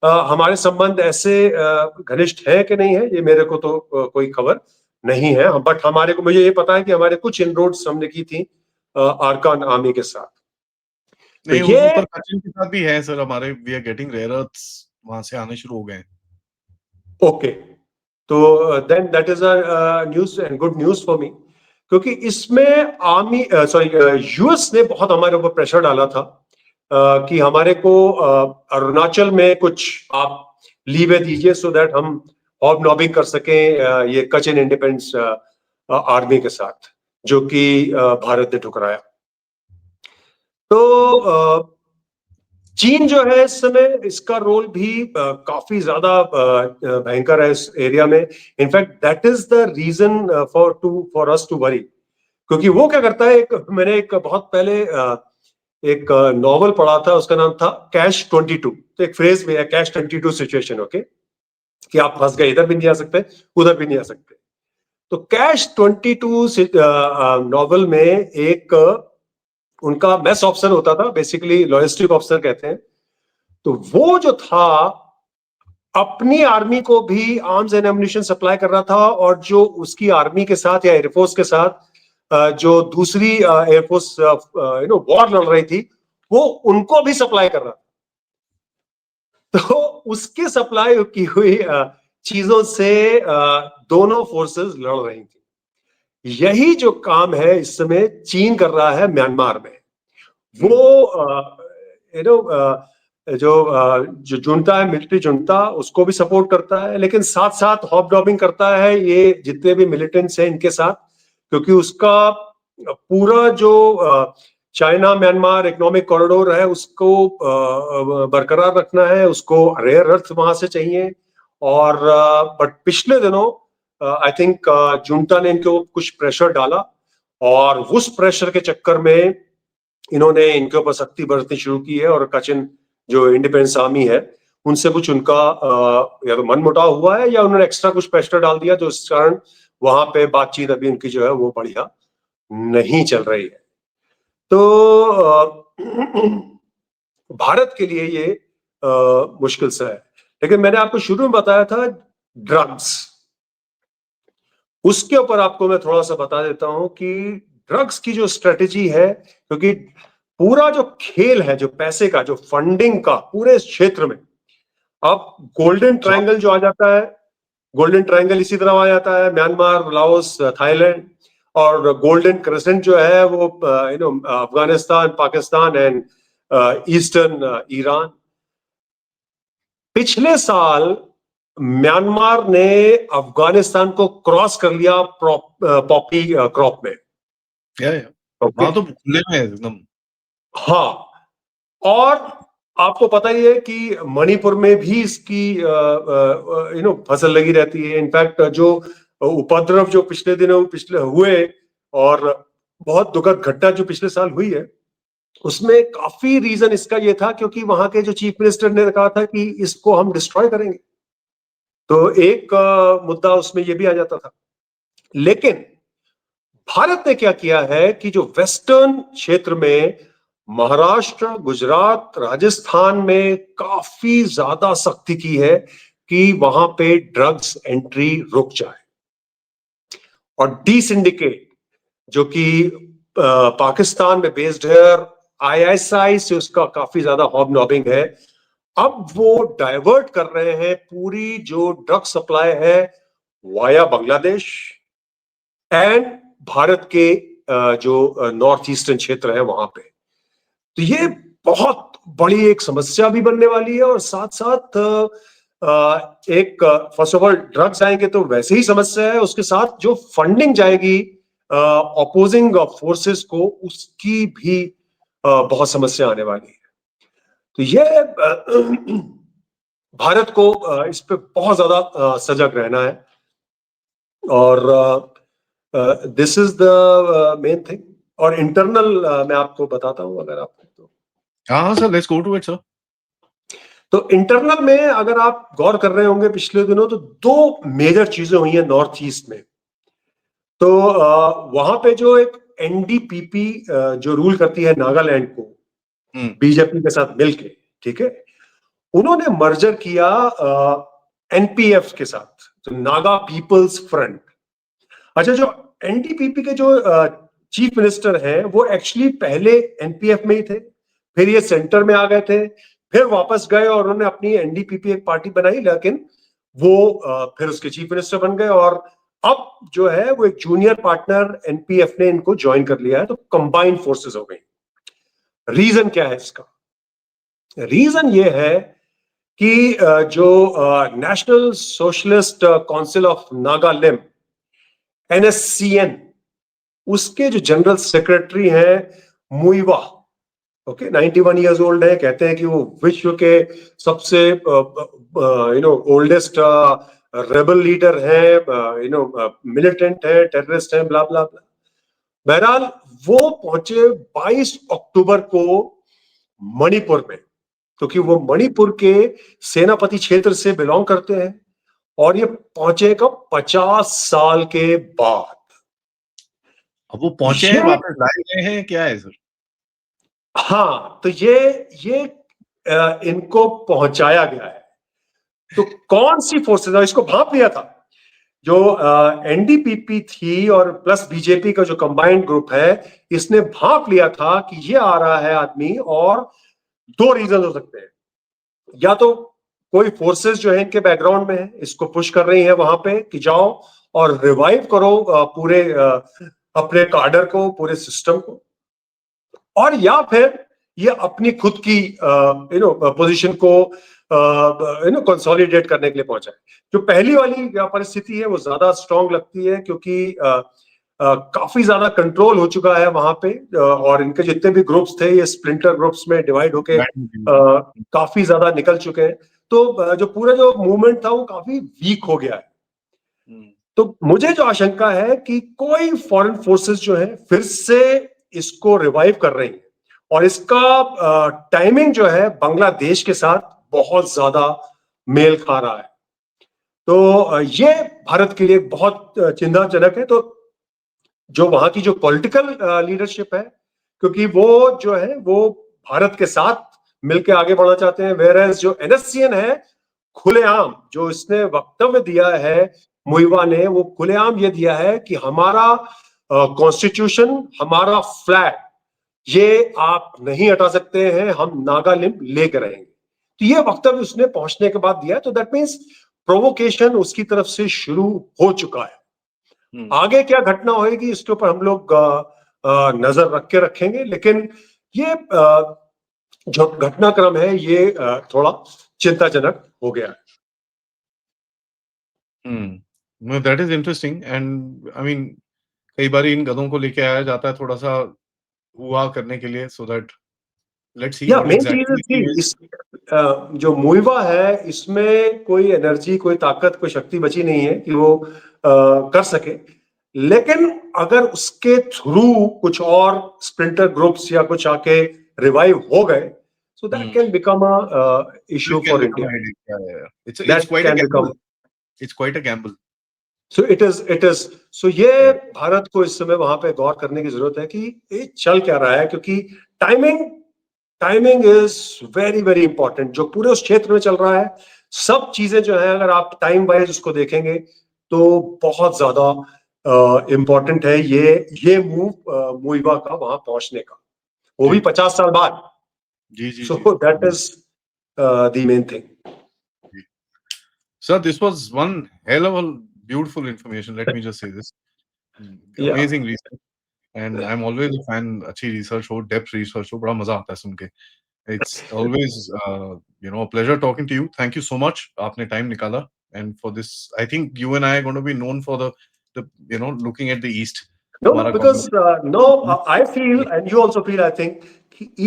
हमारे संबंध ऐसे घनिष्ठ है कि नहीं है, ये मेरे को तो कोई खबर नहीं है। बट हमारे को, मुझे ये पता है कि हमारे कुछ इनरोड्स हमने की थी आरकान आर्मी के साथ। तो नहीं, ये ऊपर कचिन के साथ भी है सर हमारे, we are getting rare earths वहां से आने शुरू हो गए हैं। ओके, तो then that is a news and good news for me, क्योंकि इसमें आर्मी यूएस ने बहुत हमारे ऊपर प्रेशर डाला था कि हमारे को अरुणाचल में कुछ आप लीवे दीजिए, सो दैट हम हॉबनॉबिंग कर सकें ये कचिन इंडिपेंडेंस आर्मी के साथ, जो कि भारत ने ठुकराया। तो चीन जो है इस समय, इसका रोल भी काफी ज्यादा भयंकर है इस एरिया में। In fact that is the reason for us to worry, क्योंकि वो क्या करता है, मैंने एक बहुत पहले एक नॉवल पढ़ा था, उसका नाम था कैश 22। तो एक फ्रेज भी है, कैश 22 सिचुएशन, ओके, कि आप फंस गए, इधर भी नहीं आ सकते, उधर भी नहीं आ सकते। तो कैश 22 नॉवल में एक उनका मेस ऑफिसर होता था, बेसिकली लॉजिस्टिक ऑफिसर कहते हैं। तो वो जो था अपनी आर्मी को भी आर्म्स एंड एम्युनिशन सप्लाई कर रहा था, और जो उसकी आर्मी के साथ या एयरफोर्स के साथ जो दूसरी एयरफोर्स वॉर लड़ रही थी, वो उनको भी सप्लाई कर रहा था। तो उसके सप्लाई की हुई चीजों से दोनों फोर्सेस लड़ रही थी। यही जो काम है इस समय चीन कर रहा है म्यांमार में। वो जो जुंटा है, मिलिट्री जुंटा, उसको भी सपोर्ट करता है, लेकिन साथ साथ हॉबनॉबिंग करता है ये जितने भी मिलिटेंट्स हैं इनके साथ, क्योंकि उसका पूरा जो चाइना म्यांमार इकोनॉमिक कॉरिडोर है उसको बरकरार रखना है, उसको रेयर अर्थ वहां से चाहिए। और बट पिछले दिनों आई थिंक जुंटा ने इनको कुछ प्रेशर डाला, और उस प्रेशर के चक्कर में इन्होंने इनके ऊपर सख्ती बरतनी शुरू की है, और कचिन जो इंडिपेंडेंस आर्मी है उनसे कुछ उनका या तो मनमुटाव हुआ है, या उन्होंने एक्स्ट्रा कुछ प्रेशर डाल दिया, जो इस कारण वहां पे बातचीत अभी उनकी जो है वो बढ़िया नहीं चल रही है। तो भारत के लिए ये मुश्किल सा है। लेकिन मैंने आपको शुरू में बताया था ड्रग्स, उसके ऊपर आपको मैं थोड़ा सा बता देता हूं कि ड्रग्स की जो स्ट्रेटेजी है, क्योंकि पूरा जो खेल है, जो पैसे का, जो फंडिंग का पूरे इस क्षेत्र में, अब गोल्डन ट्रायंगल जो आ जाता है, गोल्डन ट्रायंगल इसी तरह आ जाता है, म्यांमार, लाओस, थाईलैंड, और गोल्डन क्रेसेंट जो है वो Afghanistan, Pakistan and eastern Iran. पिछले साल म्यांमार ने अफगानिस्तान को क्रॉस कर लिया पॉपी क्रॉप में। वहां तो खुले में है एकदम। हाँ, और आपको पता ही है कि मणिपुर में भी इसकी फसल लगी रहती है। इनफैक्ट जो उपद्रव जो पिछले हुए, और बहुत दुखद घटना जो पिछले साल हुई है, उसमें काफी रीजन इसका ये था, क्योंकि वहां के जो चीफ मिनिस्टर ने कहा था कि इसको हम डिस्ट्रॉय करेंगे, तो एक मुद्दा उसमें ये भी आ जाता था। लेकिन भारत ने क्या किया है कि जो वेस्टर्न क्षेत्र में महाराष्ट्र, गुजरात, राजस्थान में काफी ज्यादा सख्ती की है कि वहां पे ड्रग्स एंट्री रुक जाए। और डी सिंडिकेट जो कि पाकिस्तान में बेस्ड है, आईएसआई से उसका काफी ज्यादा हॉबनॉबिंग है, अब वो डाइवर्ट कर रहे हैं पूरी जो ड्रग सप्लाई है वाया बांग्लादेश एंड भारत के जो नॉर्थ ईस्टर्न क्षेत्र है वहां पे। तो ये बहुत बड़ी एक समस्या भी बनने वाली है, और साथ साथ एक फर्स्ट ऑफ ऑल ड्रग्स आएंगे तो वैसे ही समस्या है, उसके साथ जो फंडिंग जाएगी अपोजिंग फोर्सेस को, उसकी भी बहुत समस्या आने वाली है। तो ये भारत को इस पे बहुत ज्यादा सजग रहना है, और this is the main thing. और इंटरनल मैं आपको बताता हूं अगर आप तो। हाँ sir, let's go to it sir. तो इंटरनल में अगर आप गौर कर रहे होंगे पिछले दिनों, तो दो मेजर चीजें हुई हैं नॉर्थ ईस्ट में। तो वहां पे जो एक एनडीपीपी जो रूल करती है नागालैंड को बीजेपी के साथ मिलके, ठीक है, उन्होंने मर्जर किया एनपीएफ के साथ, तो नागा पीपल्स फ्रंट। अच्छा, जो एनडीपीपी के जो चीफ मिनिस्टर हैं वो एक्चुअली पहले एनपीएफ में ही थे, फिर ये सेंटर में आ गए थे, फिर वापस गए और उन्होंने अपनी एनडीपीपी एक पार्टी बनाई, लेकिन वो फिर उसके चीफ मिनिस्टर बन गए, और अब जो है वो एक जूनियर पार्टनर एनपीएफ ने इनको ज्वाइन कर लिया है, तो कंबाइंड फोर्सेस हो गई। रीजन क्या है इसका? रीजन ये है कि जो national socialist council of Nagaland NSCN, उसके जो जनरल सेक्रेटरी हैं मुइवा, ओके, 91 ईयर्स ओल्ड है, कहते हैं कि वो विश्व के सबसे ओल्डेस्ट रेबल लीडर है, मिलिटेंट है, टेररिस्ट है, ब्ला ब्ला ब्ला। बहरहाल वो पहुंचे 22 अक्टूबर को मणिपुर में, क्योंकि वो मणिपुर के सेनापति क्षेत्र से बिलोंग करते हैं, और ये पहुंचे कब? 50 साल के बाद। अब वो पहुंचे हैं, वापस लाए गए हैं, क्या है सर? हाँ, तो ये इनको पहुंचाया गया है। तो कौन सी फोर्सेस, इसको भांप लिया था जो एनडीपीपी थी और प्लस बीजेपी का जो कंबाइंड ग्रुप है, इसने भांप लिया था कि ये आ रहा है आदमी, और दो रीजन हो सकते हैं। या तो कोई फोर्सेस जो है इनके बैकग्राउंड में है, इसको पुश कर रही है वहां पे कि जाओ और रिवाइव करो पूरे अपने कार्डर को, पूरे सिस्टम को, और या फिर ये अपनी खुद की पोजीशन को कंसोलिडेट करने के लिए पहुंचा है। जो पहली वाली परिस्थिति है वो ज्यादा स्ट्रांग लगती है, क्योंकि काफी ज्यादा कंट्रोल हो चुका है वहां पे, और इनके जितने भी ग्रुप्स थे ये स्प्लिंटर ग्रुप्स में डिवाइड होके काफी ज्यादा निकल चुके हैं। तो जो पूरा जो मूवमेंट था वो काफी वीक हो गया है। तो मुझे जो आशंका है कि कोई फॉरेन फोर्सेस जो है फिर से इसको रिवाइव कर रही है, और इसका टाइमिंग जो है बांग्लादेश के साथ बहुत ज्यादा मेल खा रहा है। तो ये भारत के लिए बहुत चिंताजनक है। तो जो वहां की जो पॉलिटिकल लीडरशिप है, क्योंकि वो जो है वो भारत के साथ मिलकर आगे बढ़ना चाहते हैं, वेयर जो एनएससीएन है, खुलेआम जो इसने वक्तव्य दिया है मुइवा ने, वो खुलेआम ये दिया है कि हमारा कॉन्स्टिट्यूशन, हमारा फ्लैग, ये आप नहीं हटा सकते हैं, हम नागालैंड लेकर रहेंगे। तो ये वक्तव्य उसने पहुंचने के बाद दिया है, तो दैट मीन्स प्रोवोकेशन उसकी तरफ से शुरू हो चुका है। आगे क्या घटना होगी इसके ऊपर हम लोग नजर रख के रखेंगे, लेकिन ये जो घटनाक्रम है ये थोड़ा चिंताजनक हो गया है। That is interesting, and I mean कई बार इन गधों को लेके आया जाता है थोड़ा सा हुआ करने के लिए, so that let's see what exactly. जो मुइवा है इसमें कोई एनर्जी, कोई ताकत, कोई शक्ति बची नहीं है कि वो कर सके, लेकिन अगर उसके थ्रू कुछ और स्प्लिंटर ग्रुप्स या कुछ आके रिवाइव हो गए, so that can become a issue for India. It's quite a gamble. It's quite a gamble. So it is. So ये भारत को इस समय वहां पे गौर करने की जरूरत है कि ये चल क्या रहा है, क्योंकि timing timing is very very important. जो पूरे उस क्षेत्र में चल रहा है, सब चीजें जो है अगर आप टाइम वाइज उसको देखेंगे तो बहुत ज्यादा इंपॉर्टेंट है ये मूव मुइवा का वहां पहुंचने का, वो भी 50 साल बाद। जी जी सो जी that is the main thing. Sir, this was one hell of a beautiful information. Let me just say this. या Amazing research. And I'm always a fan. अच्छी research हो, depth research हो, बड़ा मजा आता है सुन के. It's always, a pleasure talking to you. Thank you so much. आपने time निकाला. And for this, I think you and I are going to be known for the looking at the East. No, हमारा because no, I feel, and you also feel, I think,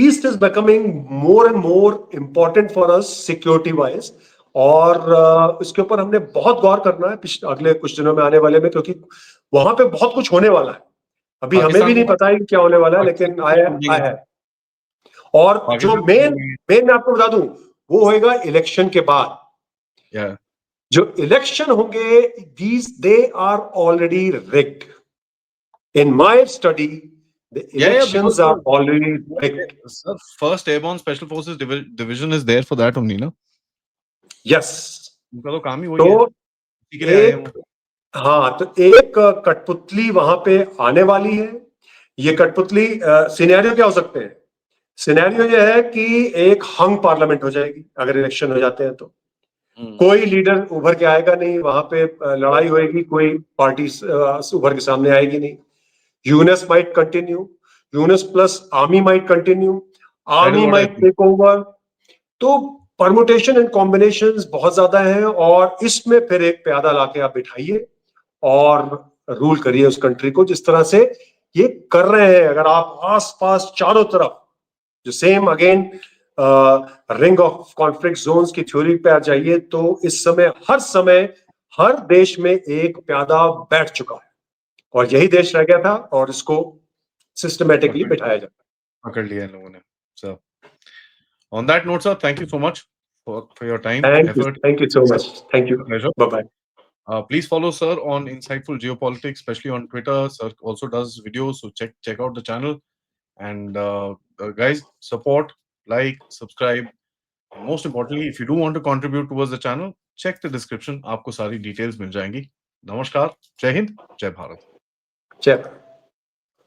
East is becoming more and more important for us security wise. और इसके ऊपर हमने बहुत गौर करना है अगले कुछ दिनों में आने वाले में, क्योंकि वहां पे बहुत कुछ होने वाला है। अभी हमें भी पाकिस्तान नहीं को पता है कि क्या होने वाला है, लेकिन आया पाकिस्तान है। और जो मेन को मेन मैं आपको बता दूं, वो होएगा इलेक्शन के बाद। yeah. जो इलेक्शन होंगे, they are already rigged. In my study, the Yeah, because elections are already rigged. sir, first Airborne Special Forces Division is there for that only, ना? Yes. उनका तो काम ही वही है, तो इसी के लिए आए हैं एक वो। हाँ, तो एक कठपुतली वहां पे आने वाली है। ये कठपुतली सिनेरियो क्या हो सकते हैं? सिनेरियो ये है कि एक हंग पार्लियामेंट हो जाएगी अगर इलेक्शन हो जाते हैं तो। कोई लीडर उभर के आएगा नहीं, वहां पे लड़ाई होएगी, कोई पार्टी उभर के सामने आएगी नहीं। Yunus might continue, Yunus plus army might continue, That is army what I might think. Take over. तो परमुटेशन एंड कॉम्बिनेशंस बहुत ज्यादा हैं, और इसमें फिर एक प्यादा लाके आप बिठाइए और रूल करिए उस कंट्री को, जिस तरह से ये कर रहे हैं। अगर आप आस पास चारों तरफ जो same again ring of conflict zones की थ्योरी पे आ जाइए, तो इस समय हर देश में एक प्यादा बैठ चुका है, और यही देश रह गया था, और इसको सिस्टमेटिकली बिठाया जाता है। पकड़ लिया इन लोगों ने। So, on that note, sir, thank you so much for your time, effort. Thank you so much, thank you, It's a pleasure. Bye bye. Please follow sir on Insightful Geopolitics, especially on Twitter. Sir also does videos, so check out the channel. And guys, support, like, subscribe. And most importantly, if you do want to contribute towards the channel, check the description. आपको सारी details मिल जाएंगी. नमस्कार, जय हिंद, जय भारत. जय